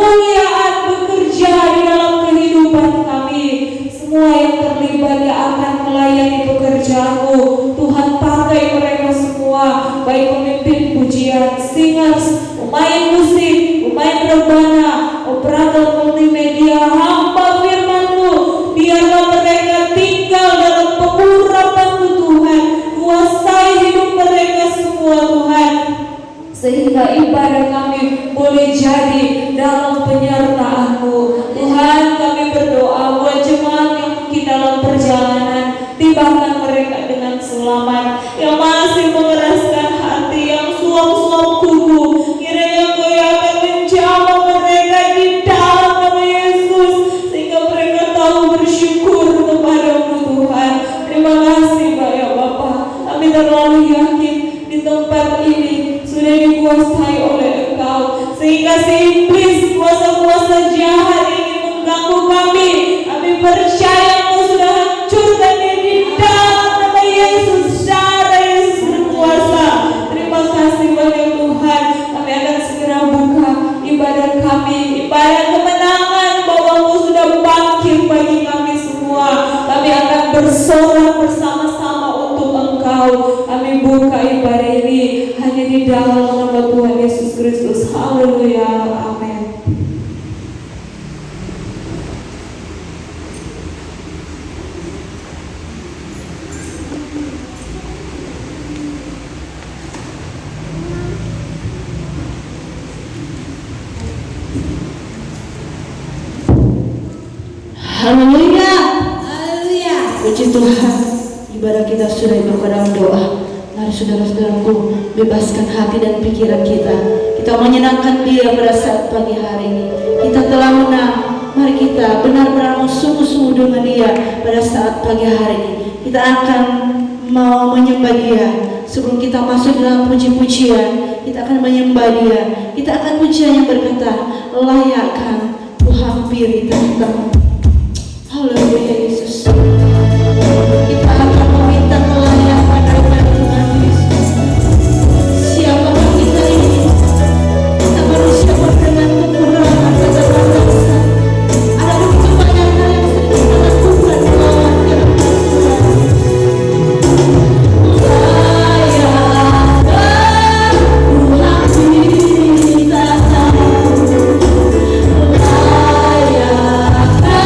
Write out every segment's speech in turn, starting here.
kemuliaan bekerja di dalam kehidupan kami. Semua yang terlibat yang akan melayani pekerjaanmu, Tuhan pakai mereka semua, baik pemimpin pujian, singers, pemain musik, pemain rebana, operator multimedia, hamba firman-Mu. Biarlah mereka tinggal dalam pengurapan-Mu Tuhan, kuasai hidup mereka semua Tuhan, sehingga ibadah kami boleh jadi dalam penyertaan-Mu. Tuhan, kami berdoa buat jemaat yang mungkin dalam perjalanan, tibakan mereka dengan selamat, yang masih mengeraskan hati, yang suam-suam kuku, kiranya Kau yang akan menjamah mereka di dalam nama Yesus, sehingga mereka tahu bersyukur kepada-Mu Tuhan. Terima kasih ya Bapa. Kami terlalu yakin di tempat ini sudah dikuasai oleh Engkau, sehingga si iblis, kuasa-kuasa jahat ingin mengganggu kami. Kami percaya Engkau sudah hancurkan dia di dalam nama Yesus. Secara Yesus berkuasa. Terima kasih banyak Tuhan. Kami akan segera buka ibadah kami, ibadah kemenangan bahwa Engkau sudah bangkit bagi kami semua. Kami akan bersorak bersama-sama untuk Engkau. Kami buka ibadah ini hanya di dalam nama Tuhan Yesus Kristus. Haleluya. Amin. Haleluya. Haleluya. Puji Tuhan. Ibadah kita sudah berpada doa. Mari saudara-saudaraku, bebaskan hati dan pikiran kita. Kita menyenangkan Dia pada saat pagi hari ini. Kita telah menang. Mari kita benar-benar sungguh-sungguh dengan Dia pada saat pagi hari ini. Kita akan mau menyembah Dia. Sebelum kita masuk dalam puji-pujian, kita akan menyembah Dia. Kita akan pujian yang berkata, layakkan ku hampiri tahta-Mu. Haleluya Yesus. Kita akan meminta kelayakan daripada Tuhan Yesus. Siapakah kita ini? Kita manusia dengan kekurangan dan keterbatasan. Ada begitu banyak hal yang sedang kita lakukan melawan firman Tuhan. Layakkan ku hampiri tahta-Mu. Layakkan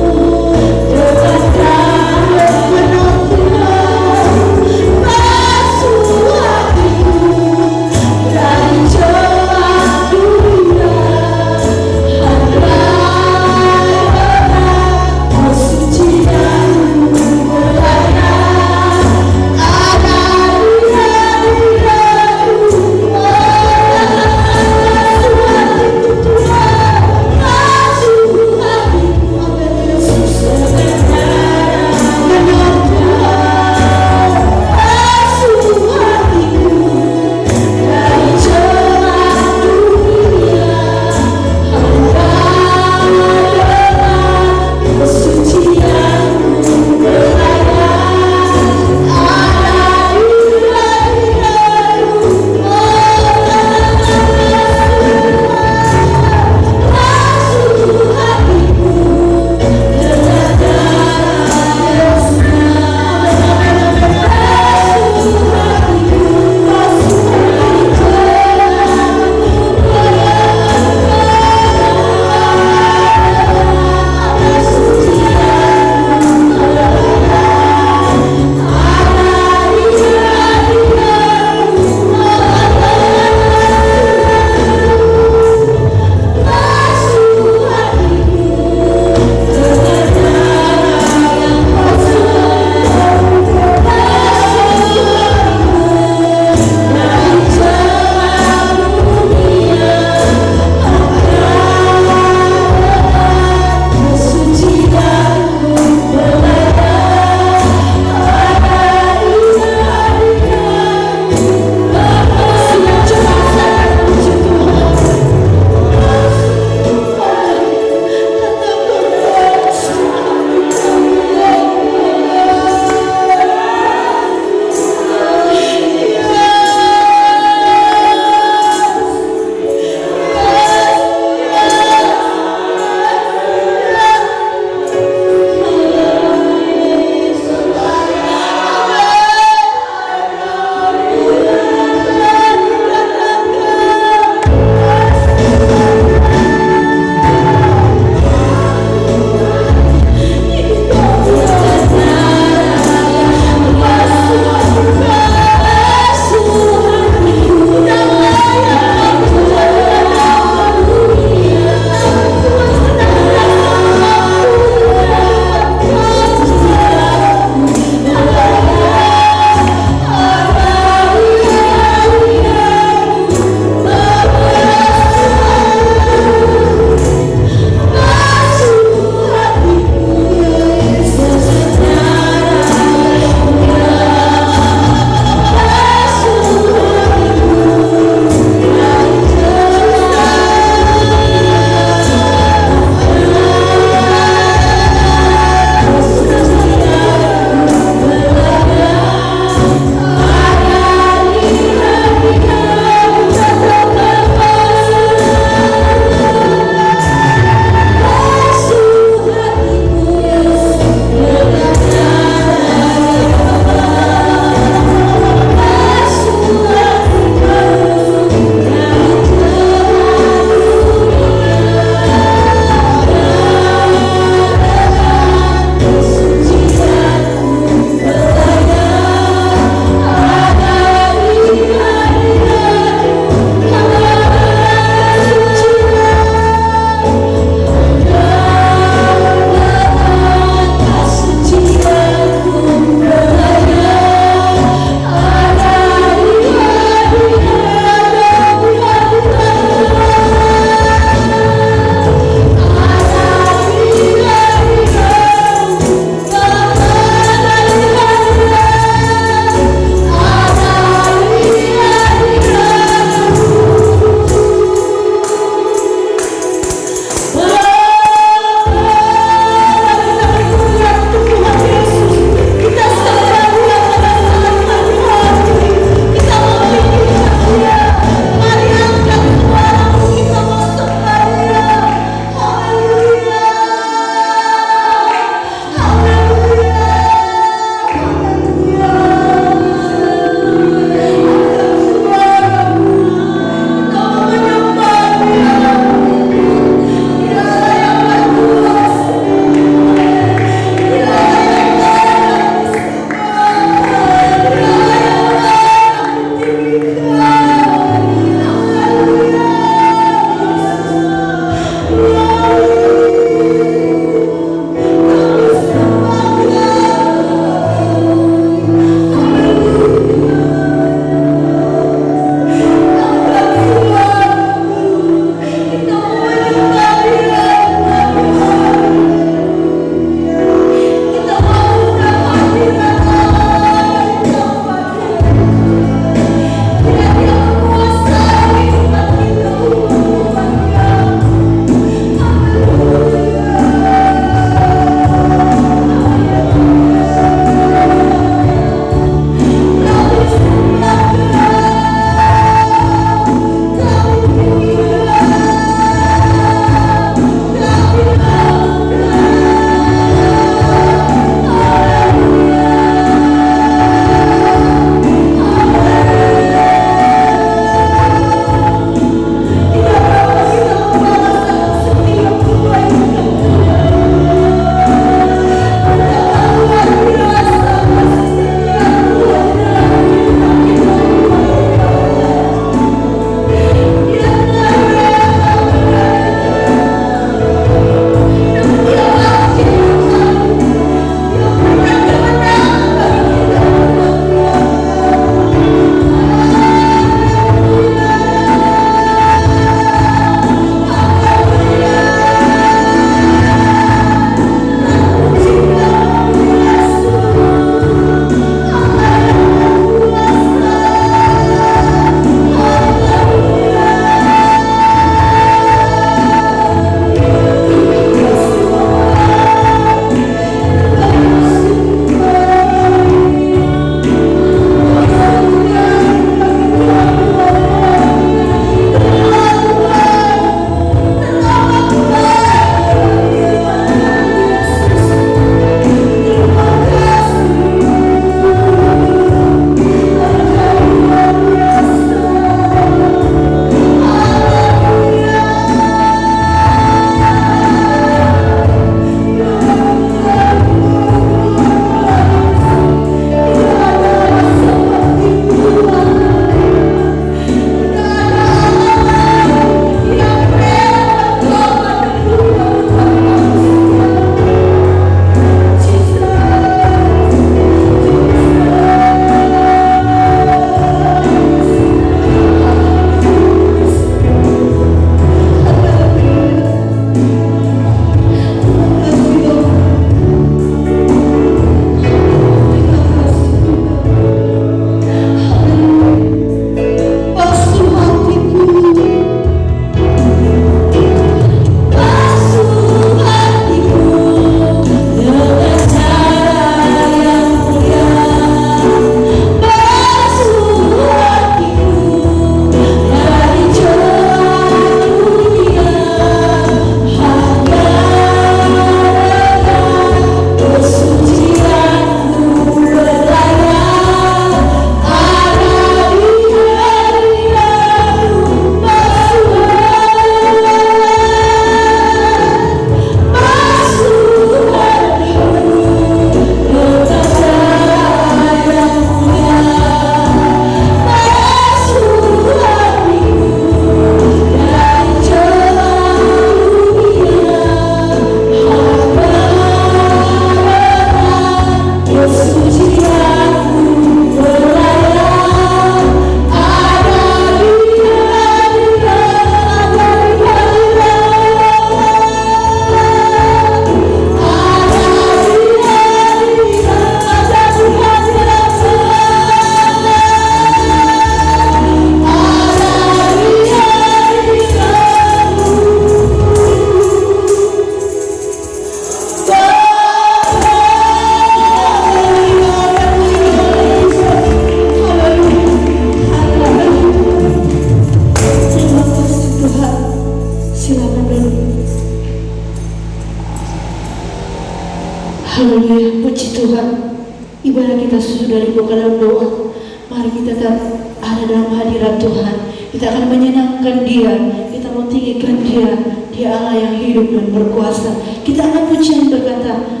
kita sudah dibuka dalam doa, mari kita tetap ada dalam hadirat Tuhan. Kita akan menyenangkan Dia, kita mau tinggikan Dia. Dia Allah yang hidup dan berkuasa. Kita akan pujian berkata,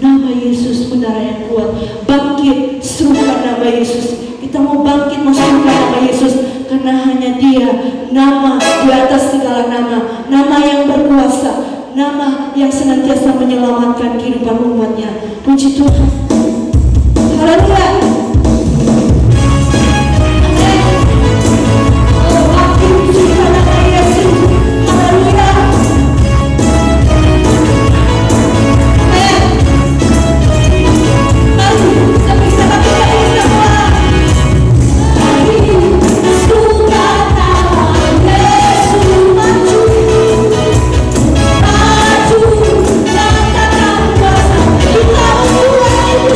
nama Yesus menara yang kuat. Bangkit, serukan nama Yesus. Kita mau bangkit menserukan nama Yesus, karena hanya Dia, nama di atas segala nama, nama yang berkuasa, nama yang senantiasa menyelamatkan kehidupan umatnya. Puji Tuhan. Haleluya. Maju, katakan kuasa, kita mulai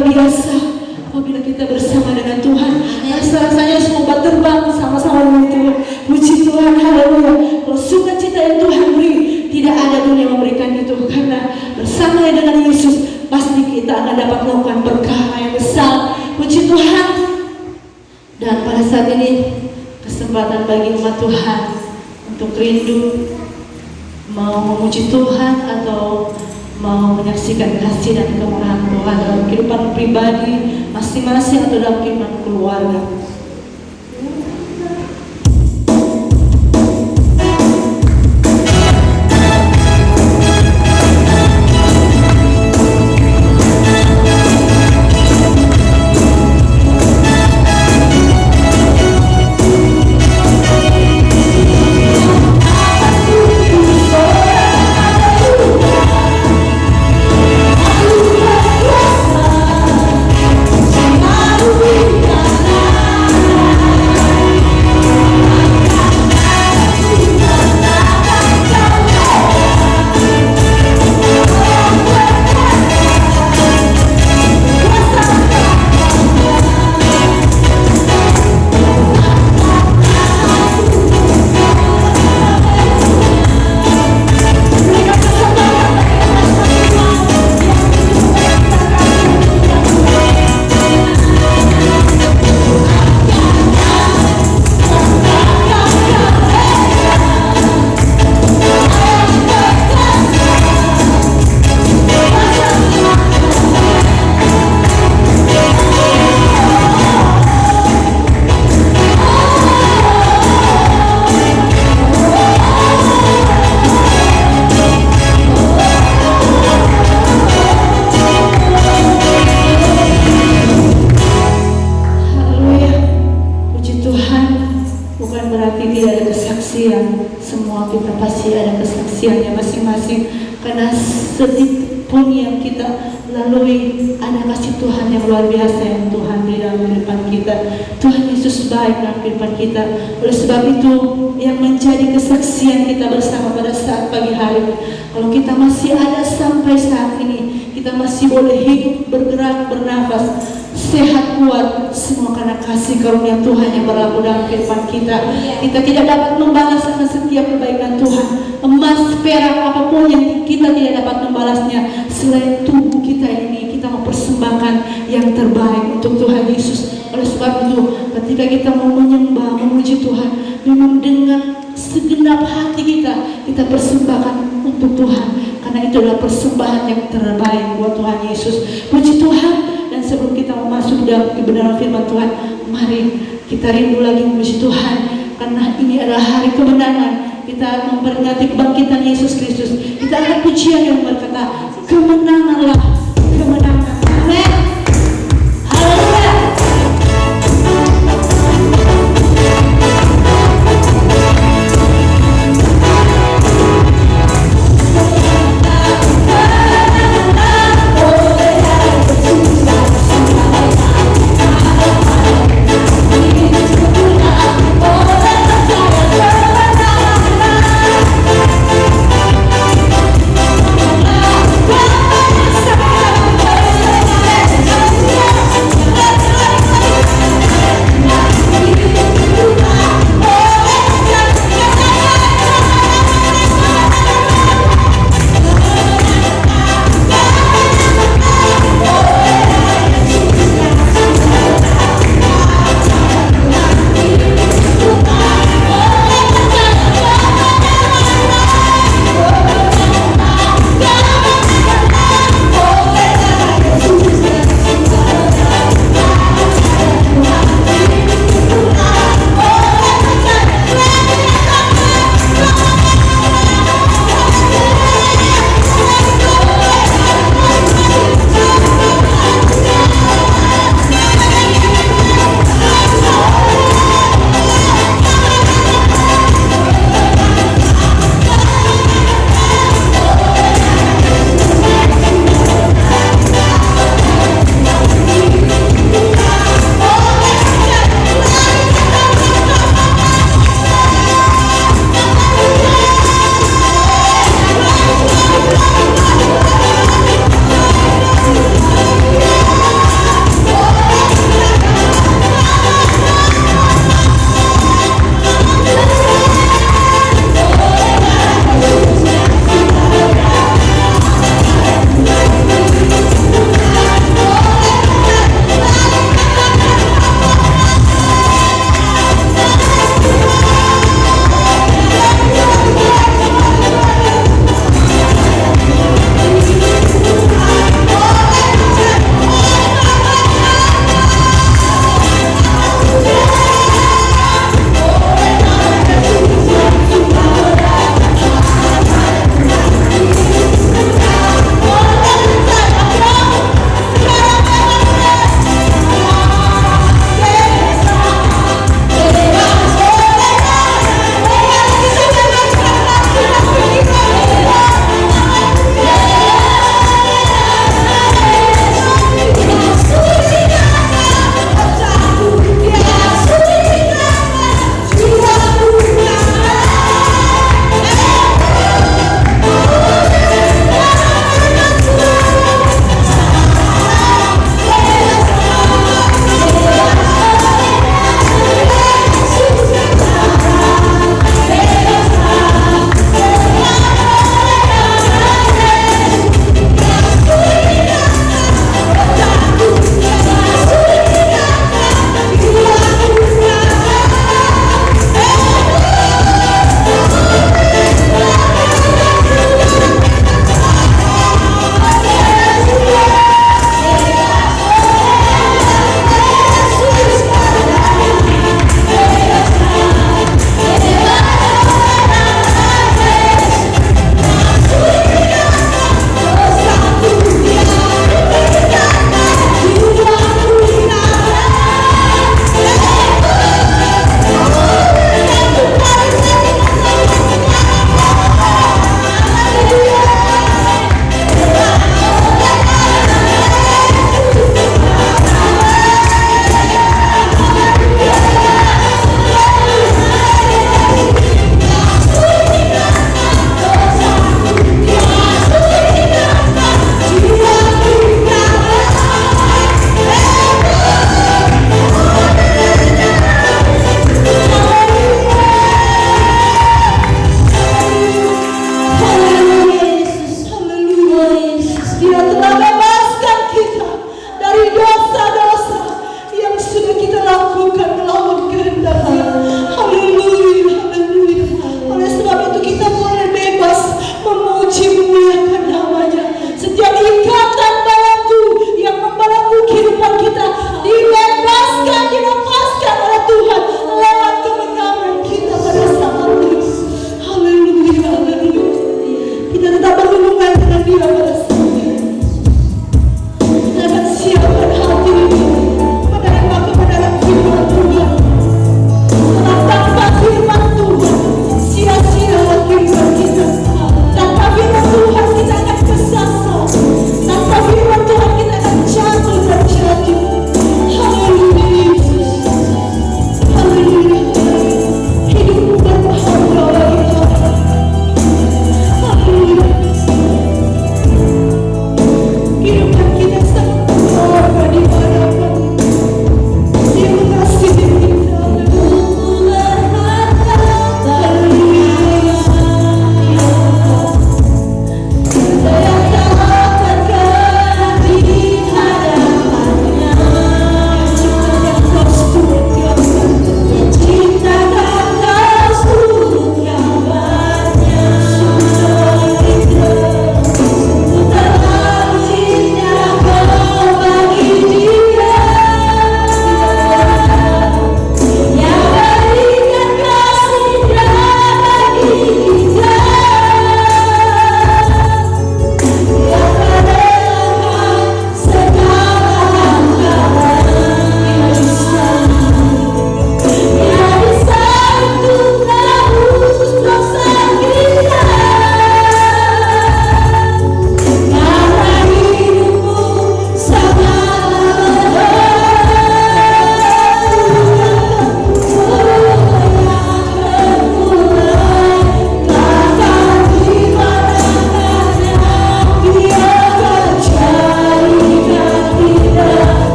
luar biasa apabila kita bersama dengan Tuhan. Rasanya semua terbang sama-sama dengan Tuhan. Puji Tuhan, haleluya. Kalau sukacita yang Tuhan beri, tidak ada dunia memberikan itu. Karena bersama dengan Yesus, pasti kita akan dapat melakukan berkah yang besar. Puji Tuhan. Dan pada saat ini kesempatan bagi umat Tuhan untuk rindu mau memuji Tuhan atau mau menyaksikan kasih dan kemurahan Tuhan dalam kehidupan pribadi masing-masing atau dalam kehidupan keluarga. Semua kita pasti ada kesaksiannya masing-masing, karena sedikit pun yang kita lalui ada kasih Tuhan yang luar biasa yang Tuhan beri dalam kehidupan kita. Tuhan Yesus baik dalam kehidupan kita. Oleh sebab itu yang menjadi kesaksian kita bersama pada saat pagi hari, kalau kita masih ada sampai saat ini, kita masih boleh hidup, bergerak, bernafas, sehat, kuat, semua karena kasih karunia Tuhan yang berlaku dalam kehidupan kita. Kita tidak dapat membalas akan setiap kebaikan Tuhan. Emas, perak, apapun yang kita tidak dapat membalasnya selain tubuh kita ini. Kita mempersembahkan yang terbaik untuk Tuhan Yesus. Oleh sebab itu, ketika kita mau menyembah, memuji Tuhan, memang dengan segenap hati kita persembahkan untuk Tuhan, karena itu adalah persembahan yang terbaik buat Tuhan Yesus. Puji Tuhan. Dan sebelum kita masuk dalam kebenaran firman Tuhan, mari kita rindu lagi memuji Tuhan, karena ini adalah hari kemenangan. Kita memperingati kebangkitan Yesus Kristus. Kita akan pujian yang berkata, kemenanganlah, kemenangan. Amin. Haleluya. We'll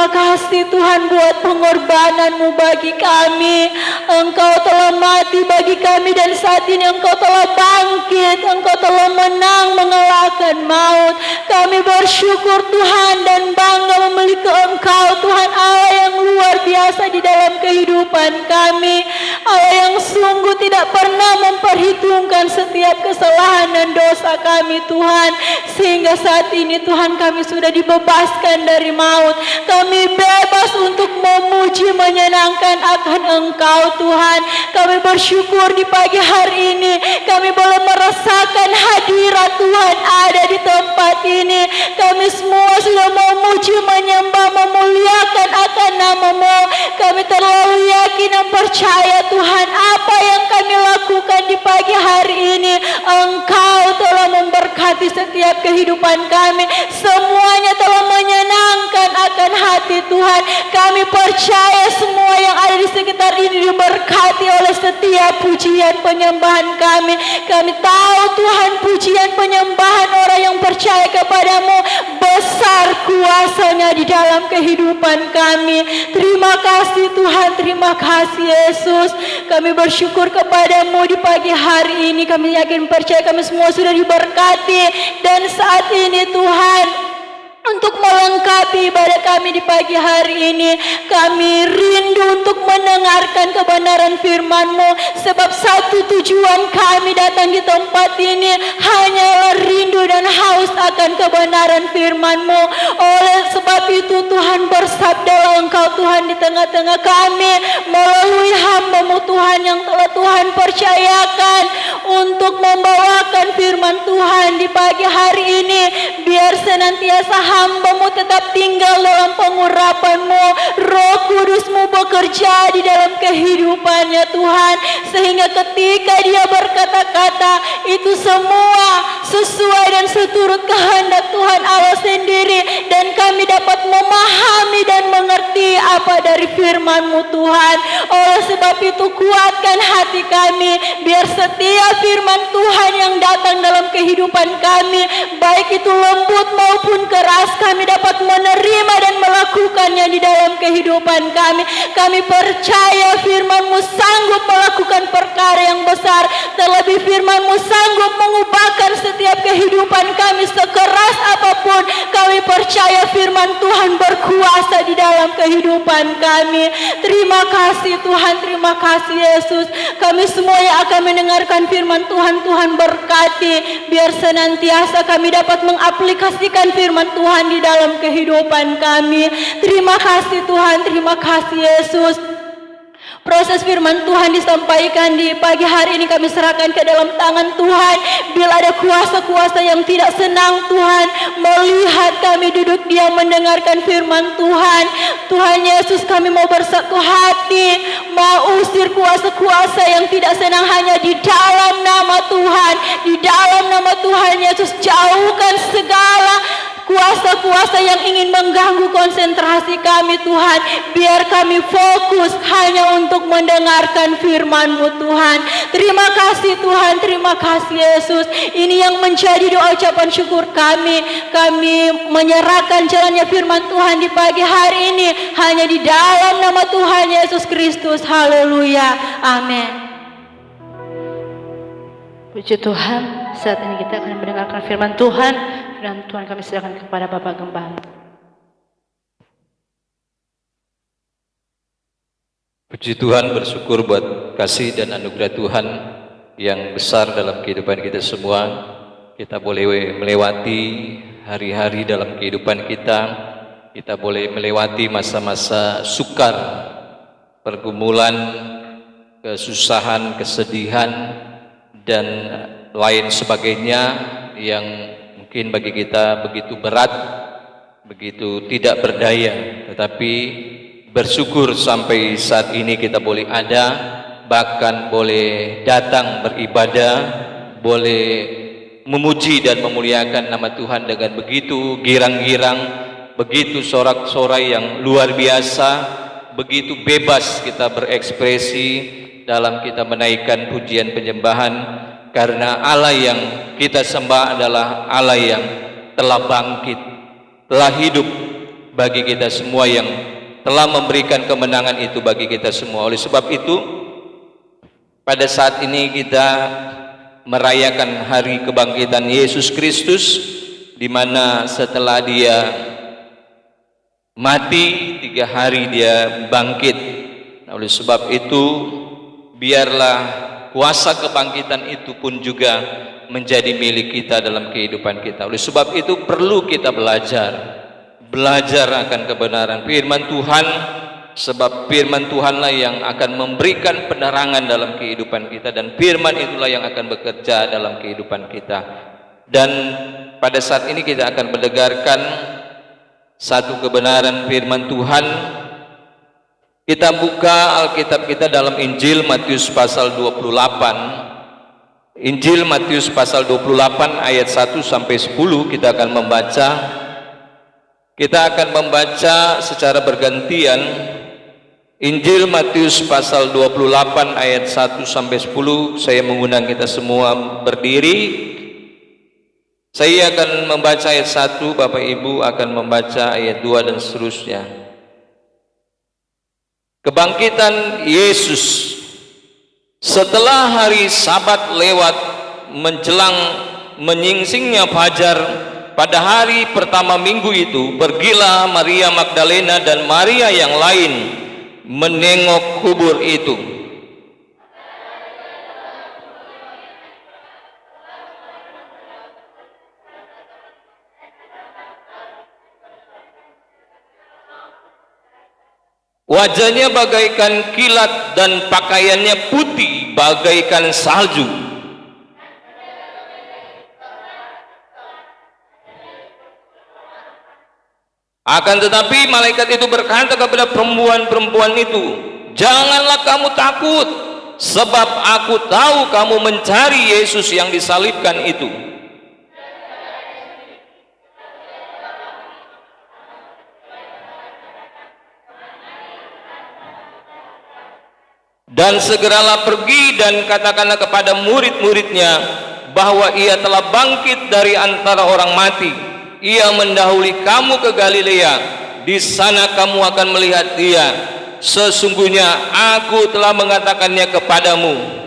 Terima kasih Tuhan buat pengorbanan-Mu bagi kami. Engkau telah mati bagi kami dan saat ini Engkau telah bangkit. Engkau telah menang mengalahkan maut. Kami bersyukur Tuhan dan bangga memiliki Engkau Tuhan Allah yang luar biasa di dalam kehidupan kami. Allah yang sungguh tidak pernah memperhitungkan setiap kesalahan dan dosa kami Tuhan. Sehingga saat ini Tuhan kami sudah dibebaskan dari maut. Kami bebas untuk memuji menyenangkan akan Engkau Tuhan. Kami bersyukur di pagi hari ini kami boleh merasakan hadirat Tuhan ada di tempat ini. Kami semua sudah memuji, menyembah, memuliakan akan nama-Mu. Kami terlalu yakin dan percaya Tuhan apa yang kami lakukan di pagi hari ini Engkau telah memberkati setiap kehidupan kami. Semuanya telah menyenangkan akan hati Tuhan. Kami percaya semua yang ada di sekitar ini diberkati oleh setiap pujian penyembahan kami. Kami tahu Tuhan pujian penyembahan orang yang percaya kepadamu besar kuasanya di dalam kehidupan kami. Terima kasih Tuhan, terima kasih Yesus. Kami bersyukur kepadamu di pagi hari ini. Kami yakin percaya kami semua sudah diberkati. Dan saat ini Tuhan, untuk melengkapi ibadah kami di pagi hari ini, kami rindu untuk mendengarkan kebenaran firman-Mu. Sebab satu tujuan kami datang di tempat ini hanyalah rindu dan haus akan kebenaran firman-Mu. Oleh sebab itu Tuhan, bersabdalah Engkau Tuhan di tengah-tengah kami melalui hamba-Mu Tuhan yang telah Tuhan percayakan untuk membawakan firman Tuhan di pagi hari ini. Biar senantiasa hamba-Mu tetap tinggal dalam pengurapan-Mu. Roh Kudus-Mu bekerja di dalam kehidupannya Tuhan. Sehingga ketika dia berkata-kata itu semua sesuai dan seturut kehendak Tuhan Allah sendiri. Dan kami dapat memahami dan mengerti apa dari firman-Mu Tuhan. Oleh sebab itu kuatkan hati kami. Biar setiap firman Tuhan yang datang dalam kehidupan kami, baik itu lembut maupun keras, kami dapat menerima dan melakukannya di dalam kehidupan kami. Kami percaya firman-Mu sanggup melakukan perkara yang besar. Terlebih firman-Mu sanggup mengubahkan setiap kehidupan kami sekeras apapun. Kami percaya firman Tuhan berkuasa di dalam kehidupan kami. Terima kasih Tuhan, terima kasih Yesus. Kami semua yang akan mendengarkan firman Tuhan, Tuhan berkati. Biar senantiasa kami dapat mengaplikasikan firman Tuhan di dalam kehidupan kami. Terima kasih Tuhan, terima kasih Yesus. Proses firman Tuhan disampaikan di pagi hari ini kami serahkan ke dalam tangan Tuhan. Bila ada kuasa-kuasa yang tidak senang Tuhan melihat kami duduk diam mendengarkan firman Tuhan, Tuhan Yesus, kami mau bersatu hati, mau usir kuasa-kuasa yang tidak senang hanya di dalam nama Tuhan. Di dalam nama Tuhan Yesus, jauhkan segala kuasa-kuasa yang ingin mengganggu konsentrasi kami Tuhan. Biar kami fokus hanya untuk mendengarkan firman-Mu Tuhan. Terima kasih Tuhan, terima kasih Yesus. Ini yang menjadi doa ucapan syukur kami. Kami menyerahkan jalannya firman Tuhan di pagi hari ini hanya di dalam nama Tuhan Yesus Kristus. Haleluya, amin. Puji Tuhan, saat ini kita akan mendengarkan firman Tuhan. Dan Tuhan kami serahkan kepada Bapak Gembala. Puji Tuhan, bersyukur buat kasih dan anugerah Tuhan yang besar dalam kehidupan kita semua. Kita boleh melewati hari-hari dalam kehidupan kita. Kita boleh melewati masa-masa sukar, pergumulan, kesusahan, kesedihan, dan lain sebagainya yang mungkin bagi kita begitu berat, begitu tidak berdaya. Tetapi bersyukur sampai saat ini kita boleh ada, bahkan boleh datang beribadah, boleh memuji dan memuliakan nama Tuhan dengan begitu girang-girang, begitu sorak-sorai yang luar biasa, begitu bebas kita berekspresi dalam kita menaikkan pujian penyembahan. Karena Allah yang kita sembah adalah Allah yang telah bangkit, telah hidup, bagi kita semua, yang telah memberikan kemenangan itu bagi kita semua. Oleh sebab itu, pada saat ini kita merayakan hari kebangkitan Yesus Kristus, di mana setelah dia mati 3 hari dia bangkit. Nah, oleh sebab itu, biarlah kuasa kebangkitan itu pun juga menjadi milik kita dalam kehidupan kita. Oleh sebab itu perlu kita belajar akan kebenaran firman Tuhan, sebab firman Tuhanlah yang akan memberikan penerangan dalam kehidupan kita, dan firman itulah yang akan bekerja dalam kehidupan kita. Dan pada saat ini kita akan mendengarkan satu kebenaran firman Tuhan. Kita buka Alkitab kita dalam Injil Matius pasal 28. Injil Matius pasal 28 ayat 1 sampai 10 kita akan membaca. Kita akan membaca secara bergantian. Injil Matius pasal 28 ayat 1 sampai 10. Saya mengundang kita semua berdiri. Saya akan membaca ayat 1, Bapak Ibu akan membaca ayat 2 dan seterusnya. Kebangkitan Yesus. Setelah hari Sabat lewat menjelang menyingsingnya fajar, pada hari pertama minggu itu, pergilah Maria Magdalena dan Maria yang lain menengok kubur itu. Wajahnya bagaikan kilat dan pakaiannya putih bagaikan salju. Akan tetapi malaikat itu berkata kepada perempuan-perempuan itu, "Janganlah kamu takut, sebab aku tahu kamu mencari Yesus yang disalibkan itu. Dan segeralah pergi dan katakanlah kepada murid-muridnya bahwa ia telah bangkit dari antara orang mati. Ia mendahului kamu ke Galilea. Di sana kamu akan melihat dia. Sesungguhnya aku telah mengatakannya kepadamu."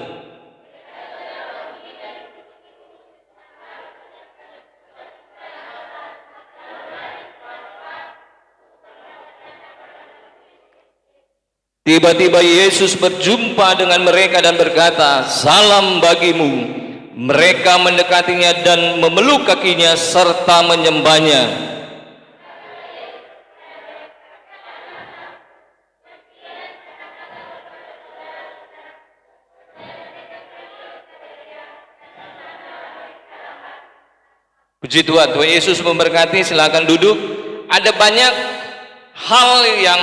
Tiba-tiba Yesus berjumpa dengan mereka dan berkata, "Salam bagimu." Mereka mendekatinya dan memeluk kakinya serta menyembahnya. Puji Tuhan. Tuhan Yesus memberkati. Silakan duduk. Ada banyak hal yang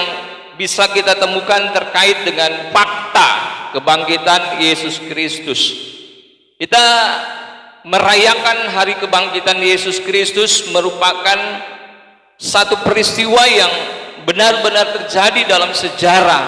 bisa kita temukan terkait dengan fakta kebangkitan Yesus Kristus. Kita merayakan hari kebangkitan Yesus Kristus merupakan satu peristiwa yang benar-benar terjadi dalam sejarah.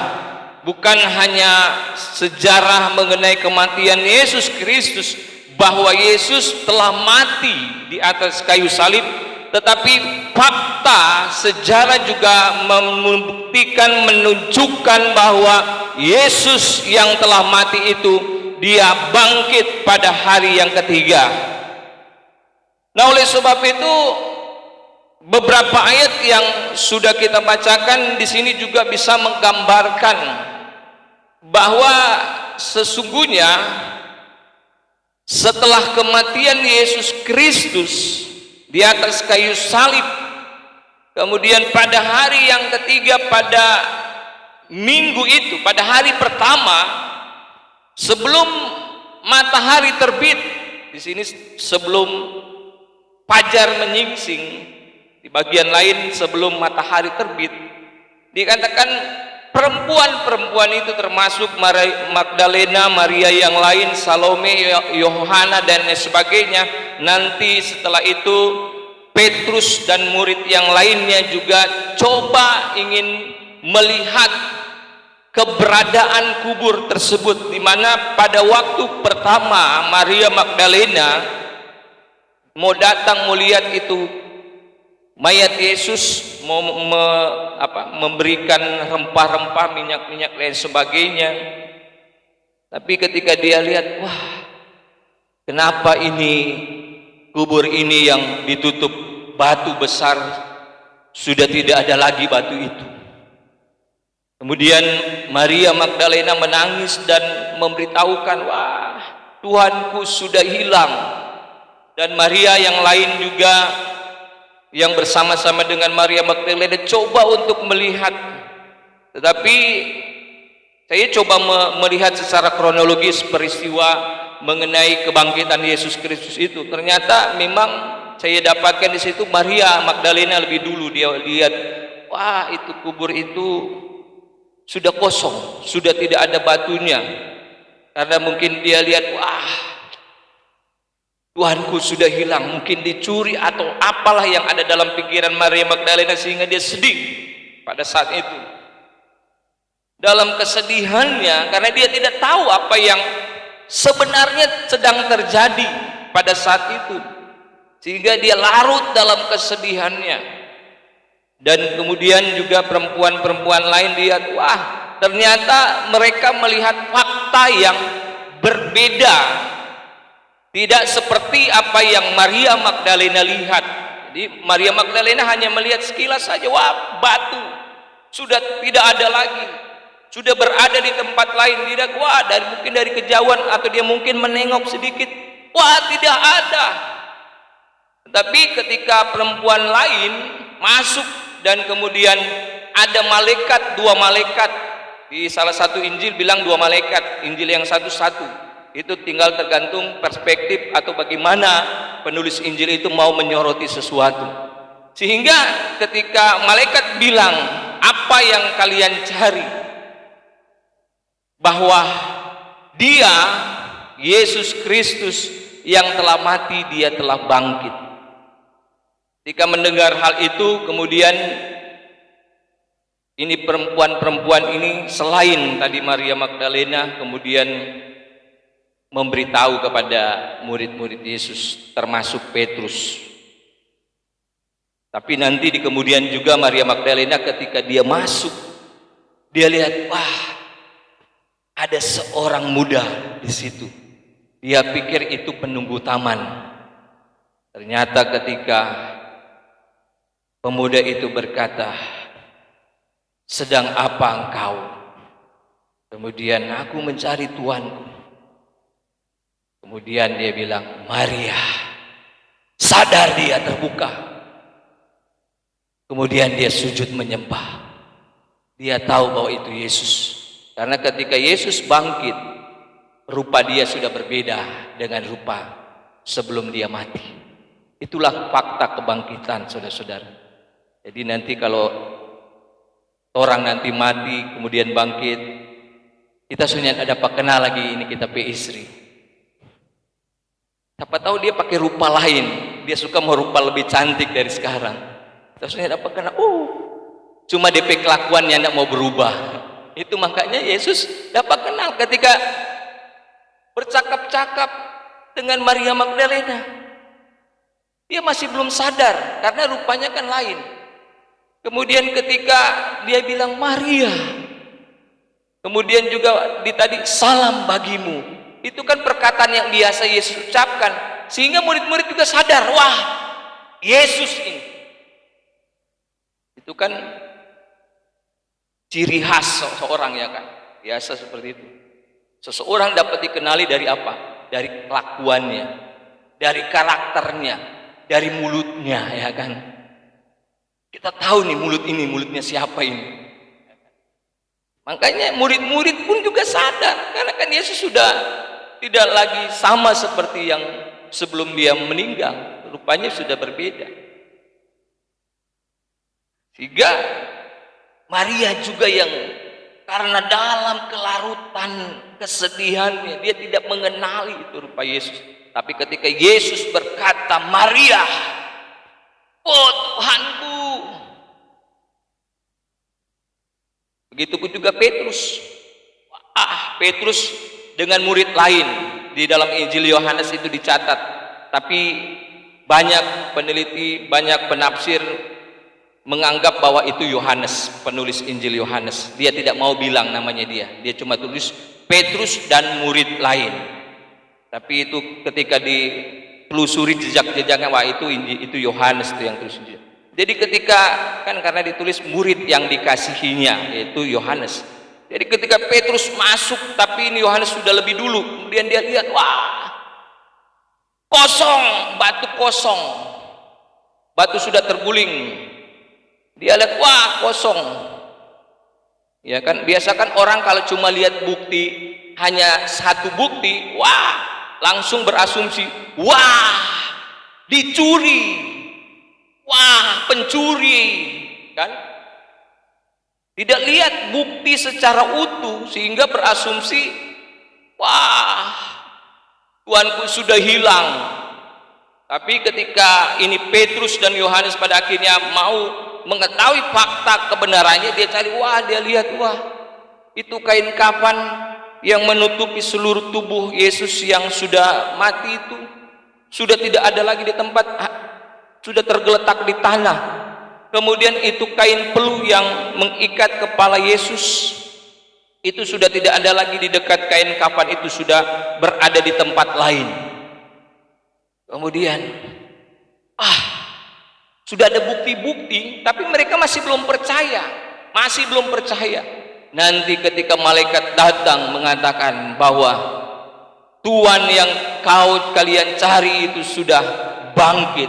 Bukan hanya sejarah mengenai kematian Yesus Kristus, bahwa Yesus telah mati di atas kayu salib, tetapi fakta sejarah juga membuktikan, menunjukkan bahwa Yesus yang telah mati itu, dia bangkit pada hari yang ketiga. Nah, oleh sebab itu beberapa ayat yang sudah kita bacakan di sini juga bisa menggambarkan bahwa sesungguhnya setelah kematian Yesus Kristus di atas kayu salib, kemudian pada hari yang ketiga, pada minggu itu, pada hari pertama sebelum matahari terbit, di sini sebelum fajar menyingsing, di bagian lain sebelum matahari terbit, dikatakan perempuan-perempuan itu termasuk Magdalena, Maria yang lain, Salome, Yohana dan sebagainya. Nanti setelah itu Petrus dan murid yang lainnya juga coba ingin melihat keberadaan kubur tersebut, di mana pada waktu pertama Maria Magdalena mau datang melihat itu mayat Yesus memberikan rempah-rempah, minyak-minyak lain sebagainya. Tapi ketika dia lihat, wah, kenapa ini kubur ini yang ditutup batu besar, sudah tidak ada lagi batu itu. Kemudian Maria Magdalena menangis dan memberitahukan, wah, Tuhanku sudah hilang. Dan Maria yang lain juga yang bersama-sama dengan Maria Magdalena coba untuk melihat. Tetapi saya coba melihat secara kronologis peristiwa mengenai kebangkitan Yesus Kristus itu. Ternyata memang saya dapatkan di situ Maria Magdalena lebih dulu dia lihat, wah, itu kubur itu sudah kosong, sudah tidak ada batunya. Karena mungkin dia lihat, wah, Tuhanku sudah hilang, mungkin dicuri atau apalah yang ada dalam pikiran Maria Magdalena sehingga dia sedih pada saat itu. Dalam kesedihannya karena dia tidak tahu apa yang sebenarnya sedang terjadi pada saat itu, sehingga dia larut dalam kesedihannya. Dan kemudian juga perempuan-perempuan lain lihat, wah, ternyata mereka melihat fakta yang berbeda, tidak seperti apa yang Maria Magdalena lihat. Jadi Maria Magdalena hanya melihat sekilas saja, wah, batu sudah tidak ada lagi, sudah berada di tempat lain. Tidak, wah, mungkin dari kejauhan atau dia mungkin menengok sedikit, wah, tidak ada. Tetapi ketika perempuan lain masuk dan kemudian ada malaikat, 2 malaikat, di salah satu Injil bilang 2 malaikat, Injil yang satu-satu. Itu tinggal tergantung perspektif atau bagaimana penulis Injil itu mau menyoroti sesuatu. Sehingga ketika malaikat bilang, apa yang kalian cari? Bahwa dia, Yesus Kristus yang telah mati, dia telah bangkit. Ketika mendengar hal itu, kemudian ini perempuan-perempuan ini selain tadi Maria Magdalena, kemudian memberitahu kepada murid-murid Yesus, termasuk Petrus. Tapi nanti di kemudian juga Maria Magdalena ketika dia masuk, dia lihat, wah, ada seorang muda di situ. Dia pikir itu penunggu taman. Ternyata ketika pemuda itu berkata, sedang apa engkau? Kemudian, aku mencari Tuanku. Kemudian dia bilang, Maria. Sadar dia, terbuka. Kemudian dia sujud menyembah. Dia tahu bahwa itu Yesus. Karena ketika Yesus bangkit, rupa dia sudah berbeda dengan rupa sebelum dia mati. Itulah fakta kebangkitan, saudara-saudara. Jadi nanti kalau orang nanti mati kemudian bangkit, kita sudah ada apa kenal lagi ini kita pe istri. Siapa tahu dia pakai rupa lain, dia suka mau rupa lebih cantik dari sekarang. Kita sudah ada apa kenal, cuma DP kelakuannya tidak mau berubah. Itu makanya Yesus dapat kenal ketika bercakap-cakap dengan Maria Magdalena. Dia masih belum sadar karena rupanya kan lain. Kemudian ketika dia bilang Maria, kemudian juga tadi salam bagimu, itu kan perkataan yang biasa Yesus ucapkan, sehingga murid-murid juga sadar, wah, Yesus ini. Itu kan ciri khas seseorang, ya kan, biasa seperti itu. Seseorang dapat dikenali dari apa? Dari kelakuannya, dari karakternya, dari mulutnya, ya kan. Kita tahu nih mulut ini, mulutnya siapa ini. Makanya murid-murid pun juga sadar, karena kan Yesus sudah tidak lagi sama seperti yang sebelum dia meninggal, rupanya sudah berbeda. Sehingga Maria juga yang karena dalam kelarutan kesedihannya, dia tidak mengenali itu rupa Yesus. Tapi ketika Yesus berkata, Maria, oh Tuhanku. Begitupun juga Petrus. Petrus dengan murid lain di dalam Injil Yohanes itu dicatat. Tapi banyak peneliti, banyak penafsir menganggap bahwa itu Yohanes, penulis Injil Yohanes. Dia tidak mau bilang namanya dia cuma tulis Petrus dan murid lain. Tapi itu ketika ditelusuri jejak-jejaknya, wah itu Yohanes itu yang tulis Injil. Jadi ketika, kan karena ditulis murid yang dikasihinya, yaitu Yohanes. Jadi ketika Petrus masuk, tapi ini Yohanes sudah lebih dulu, kemudian dia lihat, wah, kosong, batu sudah terguling. Dia lihat, wah, kosong. Ya kan, biasa kan orang kalau cuma lihat bukti, hanya satu bukti, wah, langsung berasumsi, wah, dicuri. Wah, pencuri, kan? Tidak lihat bukti secara utuh sehingga berasumsi, wah, Tuanku sudah hilang. Tapi ketika ini Petrus dan Yohanes pada akhirnya mau mengetahui fakta kebenarannya, dia cari, wah, dia lihat, wah, itu kain kafan yang menutupi seluruh tubuh Yesus yang sudah mati itu sudah tidak ada lagi di tempat, sudah tergeletak di tanah. Kemudian itu kain pelu yang mengikat kepala Yesus itu sudah tidak ada lagi di dekat kain kafan itu, sudah berada di tempat lain. Kemudian sudah ada bukti-bukti, tapi mereka masih belum percaya. Nanti ketika malaikat datang mengatakan bahwa Tuhan yang kalian cari itu sudah bangkit,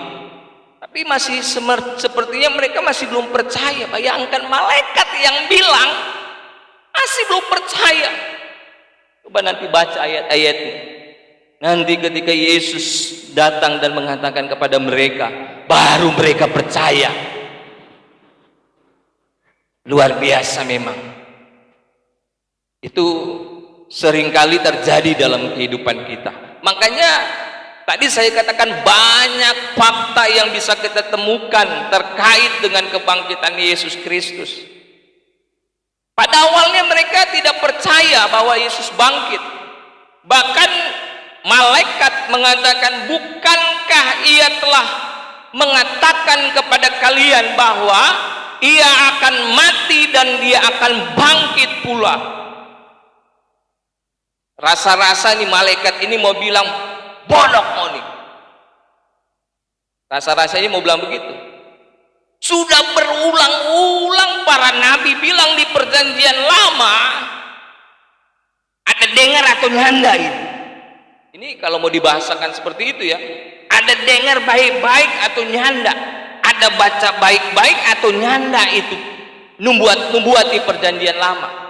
tapi masih sepertinya mereka masih belum percaya. Bayangkan malaikat yang bilang masih belum percaya. Coba nanti baca ayat-ayatnya. Nanti ketika Yesus datang dan mengatakan kepada mereka, baru mereka percaya. Luar biasa memang. Itu seringkali terjadi dalam kehidupan kita. Makanya tadi saya katakan banyak fakta yang bisa kita temukan terkait dengan kebangkitan Yesus Kristus. Pada awalnya mereka tidak percaya bahwa Yesus bangkit. Bahkan malaikat mengatakan, bukankah ia telah mengatakan kepada kalian bahwa ia akan mati dan dia akan bangkit pula. Rasa-rasa nih malaikat ini mau bilang, bodoh mau nih. Rasa-rasanya mau bilang begitu. Sudah berulang-ulang para nabi bilang di perjanjian lama, ada dengar atau nyanda ini. Ini kalau mau dibahasakan seperti itu ya, ada dengar baik-baik atau nyanda, ada baca baik-baik atau nyanda, itu membuat di perjanjian lama.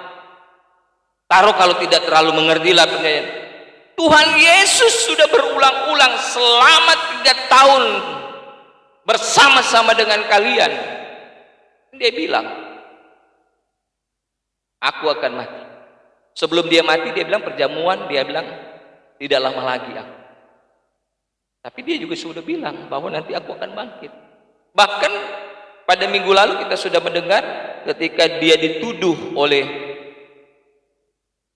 Taruh kalau tidak terlalu mengerti lah perjanjian. Tuhan Yesus sudah berulang-ulang selama 3 tahun bersama-sama dengan kalian. Dia bilang, aku akan mati. Sebelum dia mati dia bilang perjamuan, dia bilang tidak lama lagi aku. Tapi dia juga sudah bilang bahwa nanti aku akan bangkit. Bahkan pada minggu lalu kita sudah mendengar ketika dia dituduh oleh